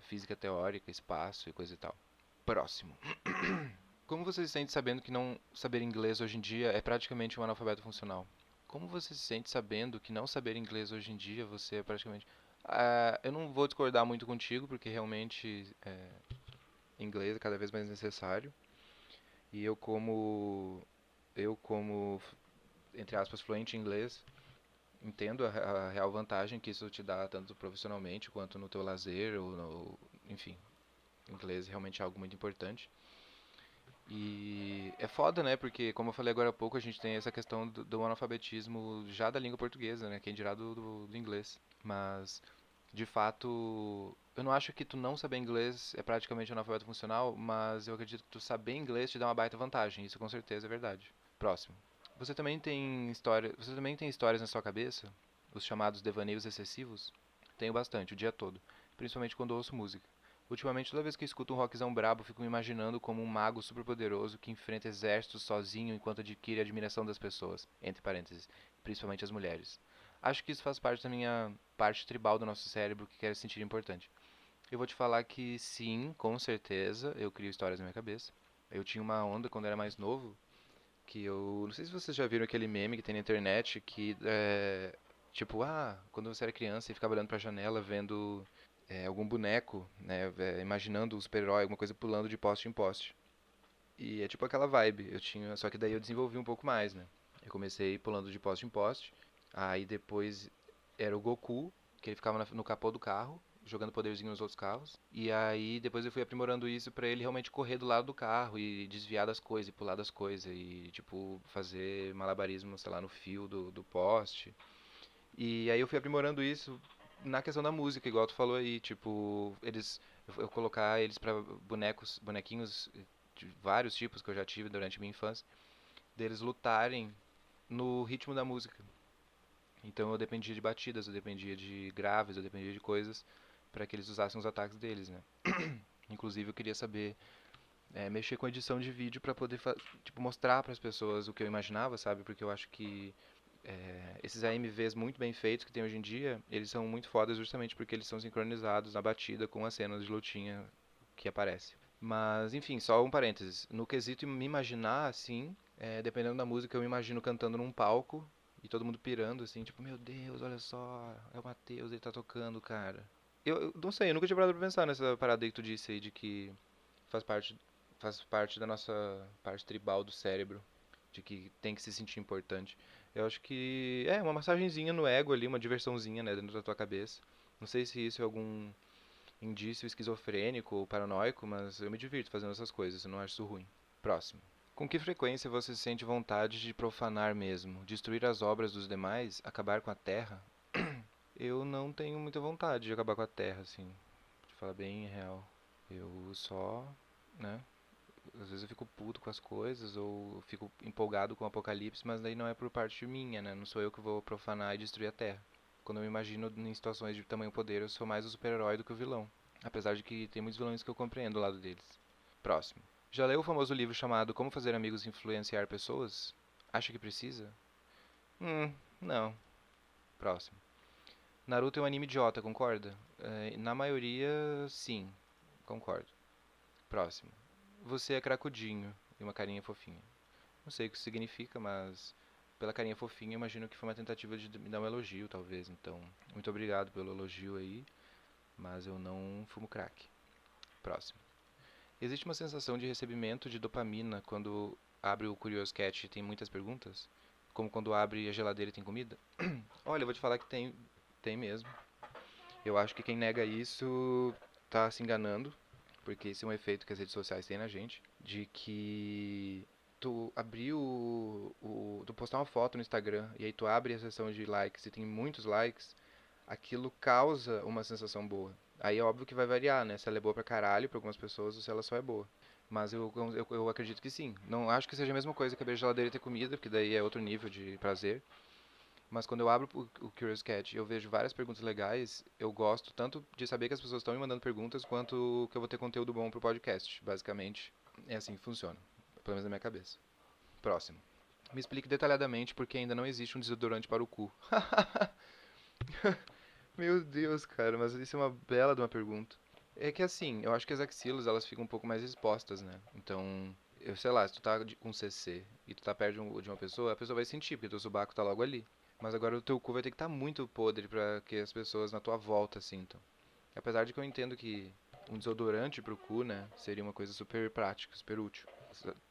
física teórica, espaço e coisa e tal. Próximo. Como você se sente sabendo que não saber inglês hoje em dia é praticamente um analfabeto funcional? Como você se sente sabendo que não saber inglês hoje em dia você é praticamente. Eu não vou discordar muito contigo, porque realmente inglês é cada vez mais necessário. E eu como, entre aspas, fluente em inglês, entendo a real vantagem que isso te dá tanto profissionalmente quanto no teu lazer ou enfim, inglês realmente é algo muito importante. E é foda, né? Porque, como eu falei agora há pouco, a gente tem essa questão do analfabetismo já da língua portuguesa, né? Quem dirá do inglês. Mas De fato, eu não acho que tu não saber inglês é praticamente analfabeto funcional, mas eu acredito que tu saber inglês te dá uma baita vantagem. Isso com certeza é verdade. Próximo. Você também tem histórias na sua cabeça? Os chamados devaneios excessivos? Tenho bastante, o dia todo. Principalmente quando ouço música. Ultimamente, toda vez que escuto um rockzão brabo, fico me imaginando como um mago superpoderoso que enfrenta exércitos sozinho enquanto adquire a admiração das pessoas, entre parênteses, principalmente as mulheres. Acho que isso faz parte da minha parte tribal do nosso cérebro que quer se sentir importante. Eu vou te falar que sim, com certeza, eu crio histórias na minha cabeça. Eu tinha uma onda quando era mais novo, que eu. Não sei se vocês já viram aquele meme que tem na internet que é. Tipo, quando você era criança e ficava olhando pra janela vendo algum boneco, né? Imaginando o super-herói, alguma coisa pulando de poste em poste. E é tipo aquela vibe. Eu tinha. Só que daí eu desenvolvi um pouco mais, né? Eu comecei pulando de poste em poste. Aí depois era o Goku, que ele ficava no capô do carro, jogando poderzinho nos outros carros. E aí depois eu fui aprimorando isso pra ele realmente correr do lado do carro e desviar das coisas, e pular das coisas. E tipo, fazer malabarismo, sei lá, no fio do poste. E aí eu fui aprimorando isso na questão da música, igual tu falou aí, tipo, eu colocar eles pra bonequinhos de vários tipos que eu já tive durante minha infância, deles lutarem no ritmo da música. Então eu dependia de batidas, eu dependia de graves, eu dependia de coisas para que eles usassem os ataques deles, né? Inclusive eu queria saber mexer com edição de vídeo para poder tipo, mostrar para as pessoas o que eu imaginava, sabe? Porque eu acho que esses AMVs muito bem feitos que tem hoje em dia, eles são muito fodas justamente porque eles são sincronizados na batida com as cenas de lutinha que aparece. Mas, enfim, só um parênteses. No quesito me imaginar, assim, dependendo da música, eu me imagino cantando num palco e todo mundo pirando, assim, tipo, meu Deus, olha só, é o Matheus, ele tá tocando, cara. Eu não sei, eu nunca tinha parado pra pensar nessa parada aí que tu disse aí de que faz parte, faz parte da nossa parte tribal do cérebro, de que tem que se sentir importante. Eu acho que é uma massagenzinha no ego ali, uma diversãozinha, né, dentro da tua cabeça. Não sei se isso é algum indício esquizofrênico ou paranoico, mas eu me divirto fazendo essas coisas, eu não acho isso ruim. Próximo. Com que frequência você sente vontade de profanar mesmo? Destruir as obras dos demais? Acabar com a terra? Eu não tenho muita vontade de acabar com a terra, assim. De falar bem real. Eu só, né? Às vezes eu fico puto com as coisas ou fico empolgado com o apocalipse, mas daí não é por parte minha, né? Não sou eu que vou profanar e destruir a terra. Quando eu me imagino em situações de tamanho poder, eu sou mais o super-herói do que o vilão. Apesar de que tem muitos vilões que eu compreendo o lado deles. Próximo. Já leu o famoso livro chamado Como Fazer Amigos e Influenciar Pessoas? Acha que precisa? Não. Próximo. Naruto é um anime idiota, concorda? Na maioria, sim. Concordo. Próximo. Você é cracudinho e uma carinha fofinha. Não sei o que isso significa, mas pela carinha fofinha, eu imagino que foi uma tentativa de me dar um elogio, talvez. Então, muito obrigado pelo elogio aí, mas eu não fumo crack. Próximo. Existe uma sensação de recebimento de dopamina quando abre o Curious Cat e tem muitas perguntas? Como quando abre a geladeira e tem comida? Olha, eu vou te falar que tem mesmo. Eu acho que quem nega isso tá se enganando, porque esse é um efeito que as redes sociais têm na gente, de que tu abrir tu postar uma foto no Instagram e aí tu abre a seção de likes e tem muitos likes, aquilo causa uma sensação boa. Aí é óbvio que vai variar, né? Se ela é boa pra caralho pra algumas pessoas ou se ela só é boa. Mas eu acredito que sim. Não acho que seja a mesma coisa que abrir a geladeira e ter comida, porque daí é outro nível de prazer. Mas quando eu abro o Curious Cat e eu vejo várias perguntas legais, eu gosto tanto de saber que as pessoas estão me mandando perguntas, quanto que eu vou ter conteúdo bom pro podcast. Basicamente, é assim que funciona. Pelo menos na minha cabeça. Próximo. Me explique detalhadamente porque ainda não existe um desodorante para o cu. Meu Deus, cara, mas isso é uma bela de uma pergunta. É que assim, eu acho que as axilas elas ficam um pouco mais expostas, né? Então, eu sei lá, se tu tá com CC e tu tá perto de uma pessoa, a pessoa vai sentir, porque teu subaco tá logo ali. Mas agora o teu cu vai ter que estar muito podre pra que as pessoas na tua volta sintam. Apesar de que eu entendo que um desodorante pro cu, né, seria uma coisa super prática, super útil.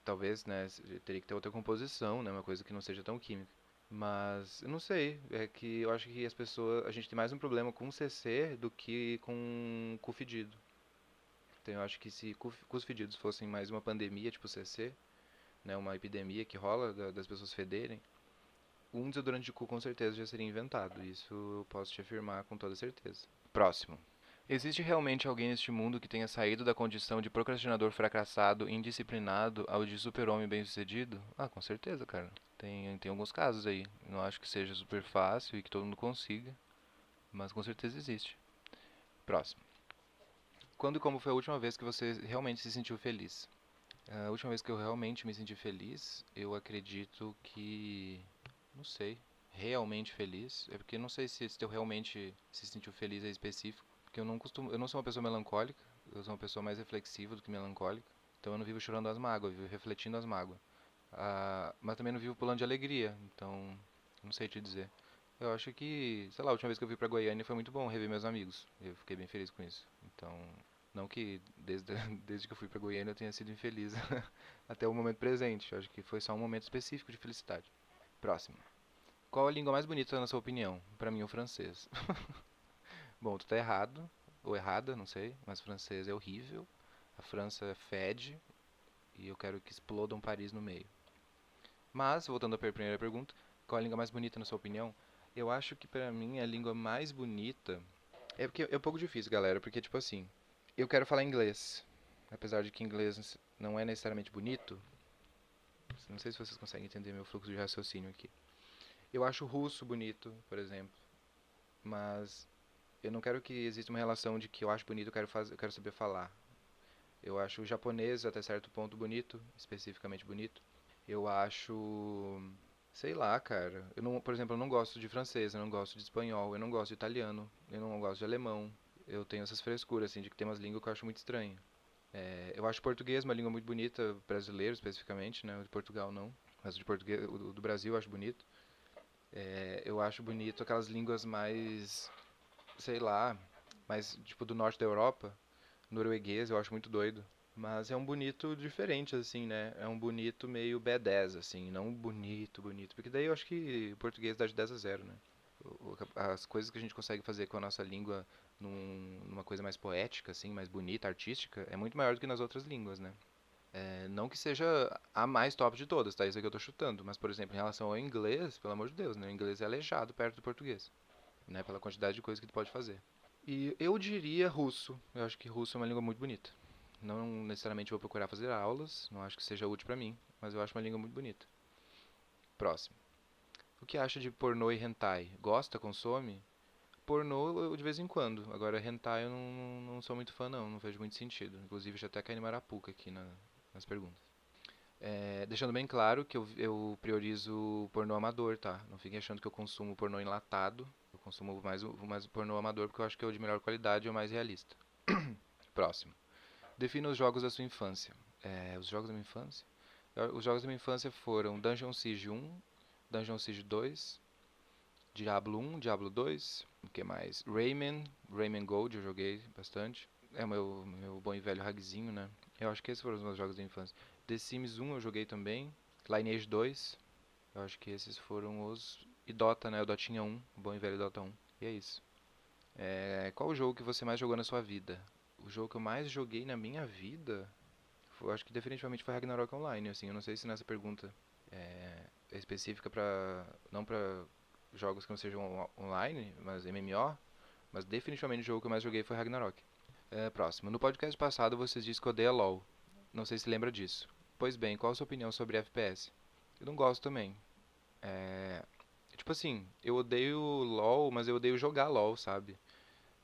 Talvez, né, teria que ter outra composição, né, uma coisa que não seja tão química. Mas, eu não sei, é que eu acho que as pessoas, a gente tem mais um problema com CC do que com cu fedido. Então eu acho que se cus fedidos fossem mais uma pandemia, tipo CC, né, uma epidemia que rola das pessoas federem, um desodorante de cu com certeza já seria inventado. Isso eu posso te afirmar com toda certeza. Próximo. Existe realmente alguém neste mundo que tenha saído da condição de procrastinador fracassado, indisciplinado, ao de super-homem bem-sucedido? Ah, com certeza, cara. Tem alguns casos aí. Não acho que seja super fácil e que todo mundo consiga, mas com certeza existe. Próximo. Quando e como foi a última vez que você realmente se sentiu feliz? A última vez que eu realmente me senti feliz, eu acredito que... Não sei. Realmente feliz? É porque eu não sei se eu realmente se sentiu feliz é específico. Porque eu não sou uma pessoa melancólica, eu sou uma pessoa mais reflexiva do que melancólica. Então eu não vivo chorando as mágoas, eu vivo refletindo as mágoas. Mas também não vivo pulando de alegria, então não sei te dizer. Eu acho que, sei lá, a última vez que eu fui pra Goiânia foi muito bom rever meus amigos. Eu fiquei bem feliz com isso. Então, não que desde que eu fui pra Goiânia eu tenha sido infeliz até o momento presente. Eu acho que foi só um momento específico de felicidade. Próximo. Qual a língua mais bonita na sua opinião? Pra mim, o francês. Bom, tu tá errado, ou errada, não sei, mas francês é horrível. A França fede e eu quero que explodam Paris no meio. Mas, voltando à primeira pergunta, qual a língua mais bonita na sua opinião? Eu acho que pra mim a língua mais bonita é porque é um pouco difícil, galera, porque tipo assim, eu quero falar inglês, apesar de que inglês não é necessariamente bonito. Não sei se vocês conseguem entender meu fluxo de raciocínio aqui. Eu acho o russo bonito, por exemplo, mas eu não quero que exista uma relação de que eu acho bonito, eu quero saber falar. Eu acho o japonês até certo ponto bonito, especificamente bonito. Eu acho, sei lá, cara. Eu não, por exemplo, eu não gosto de francês, eu não gosto de espanhol, eu não gosto de italiano, eu não gosto de alemão. Eu tenho essas frescuras assim de que tem umas línguas que eu acho muito estranho. Eu acho português uma língua muito bonita, brasileiro especificamente, né? O de Portugal não, mas o de português, o do Brasil eu acho bonito. Eu acho bonito aquelas línguas mais, sei lá, mais tipo do norte da Europa, norueguês, eu acho muito doido. Mas é um bonito diferente, assim, né? É um bonito meio B10, assim, não bonito, bonito. Porque daí eu acho que o português dá de 10 a 0, né? As coisas que a gente consegue fazer com a nossa língua numa coisa mais poética, assim, mais bonita, artística, é muito maior do que nas outras línguas, né? Não que seja a mais top de todas, tá? Isso aqui eu tô chutando. Mas, por exemplo, em relação ao inglês, pelo amor de Deus, né? O inglês é aleijado perto do português, né? Pela quantidade de coisas que tu pode fazer. E eu diria russo. Eu acho que russo é uma língua muito bonita. Não necessariamente vou procurar fazer aulas, não acho que seja útil pra mim, mas eu acho uma língua muito bonita. Próximo. O que acha de pornô e hentai? Gosta, consome? Pornô eu de vez em quando. Agora hentai eu não sou muito fã não vejo muito sentido. Inclusive já até caí em Marapuca aqui nas perguntas. Deixando bem claro que eu priorizo o pornô amador, tá? Não fiquem achando que eu consumo pornô enlatado. Eu consumo mais o pornô amador porque eu acho que é o de melhor qualidade e o mais realista. Próximo. Defina os jogos da sua infância. Os jogos da minha infância? Os jogos da minha infância foram Dungeon Siege 1, Dungeon Siege 2, Diablo 1, Diablo 2, o que mais? Rayman Gold eu joguei bastante. É o meu bom e velho ragzinho, né? Eu acho que esses foram os meus jogos da infância. The Sims 1 eu joguei também. Lineage 2, eu acho que esses foram os... E Dota, né? O Dotinha 1, o bom e velho Dota 1. E é isso. Qual o jogo que você mais jogou na sua vida? O jogo que eu mais joguei na minha vida, eu acho que definitivamente foi Ragnarok Online, assim, eu não sei se nessa pergunta é específica para não para jogos que não sejam online, mas MMO, mas definitivamente o jogo que eu mais joguei foi Ragnarok. Próximo. No podcast passado vocês disse que odeia LoL. Não sei se lembra disso. Pois bem, qual a sua opinião sobre FPS? Eu não gosto também. É, tipo assim, eu odeio LoL, mas eu odeio jogar LoL, sabe?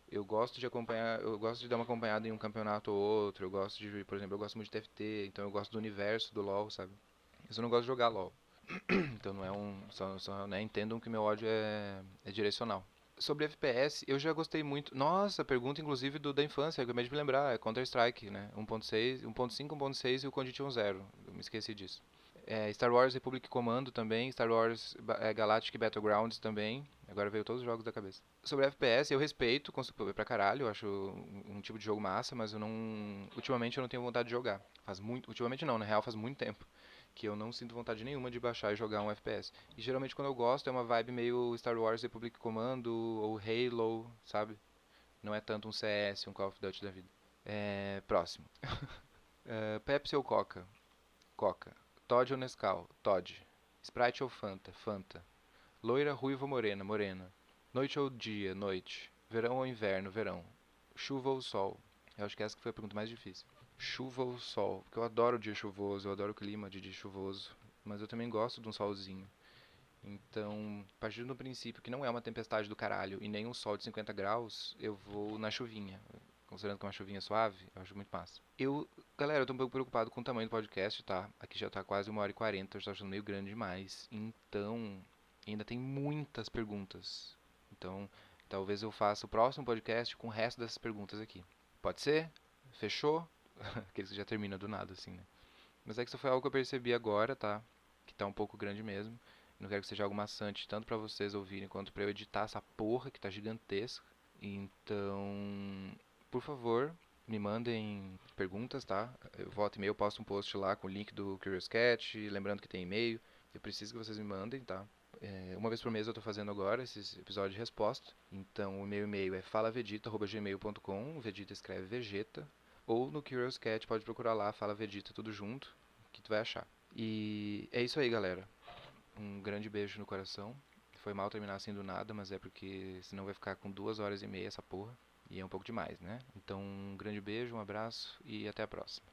Eu gosto de acompanhar, eu gosto de dar uma acompanhada em um campeonato ou outro, eu gosto de, por exemplo, eu gosto muito de TFT, então eu gosto do universo do LoL, sabe? Eu só não gosto de jogar LoL. Então não é só né, entendam que meu ódio é direcional. Sobre FPS, eu já gostei muito. Nossa, pergunta inclusive da infância, eu acabei de me lembrar, é Counter-Strike, né? 1.6, 1.5, 1.6 e o Condition 1.0. Eu me esqueci disso. Star Wars Republic Commando também, Star Wars Galactic Battlegrounds também. Agora veio todos os jogos da cabeça. Sobre FPS, eu respeito pra caralho, eu acho um tipo de jogo massa, mas eu não. Ultimamente eu não tenho vontade de jogar. Faz muito. Ultimamente não, na real faz muito tempo que eu não sinto vontade nenhuma de baixar e jogar um FPS. E geralmente quando eu gosto é uma vibe meio Star Wars Republic Commando ou Halo, sabe? Não é tanto um CS, um Call of Duty da vida. Próximo. Pepsi ou Coca? Coca. Todd ou Nescau? Todd. Sprite ou Fanta? Fanta. Loira, ruiva ou morena? Morena. Noite ou dia? Noite. Verão ou inverno? Verão. Chuva ou sol? Eu acho que essa que foi a pergunta mais difícil. Chuva ou sol? Porque eu adoro o dia chuvoso, eu adoro o clima de dia chuvoso. Mas eu também gosto de um solzinho. Então, partindo do princípio que não é uma tempestade do caralho e nem um sol de 50 graus, eu vou na chuvinha. Considerando que é uma chuvinha suave, eu acho muito massa. Galera, eu tô um pouco preocupado com o tamanho do podcast, tá? Aqui já tá quase 1h40, eu já tô achando meio grande demais. Então, ainda tem muitas perguntas. Então, talvez eu faça o próximo podcast com o resto dessas perguntas aqui. Pode ser? Fechou? Aqueles que já terminam do nada, assim, né? Mas é que isso foi algo que eu percebi agora, tá? Que tá um pouco grande mesmo. Não quero que seja algo maçante, tanto pra vocês ouvirem quanto pra eu editar essa porra que tá gigantesca. Então, por favor, me mandem perguntas, tá? Eu volto e-mail, posto um post lá com o link do Curious Cat, lembrando que tem e-mail. Eu preciso que vocês me mandem, tá? Uma vez por mês eu tô fazendo agora esses episódios de resposta. Então, o meu e-mail é falavegeta@gmail.com, Vegeta escreve Vegeta. Ou no Curious Cat, pode procurar lá, Fala Vegeta tudo junto, que tu vai achar. E é isso aí, galera. Um grande beijo no coração. Foi mal terminar assim do nada, mas é porque senão vai ficar com 2h30 essa porra. E é um pouco demais, né? Então, um grande beijo, um abraço e até a próxima.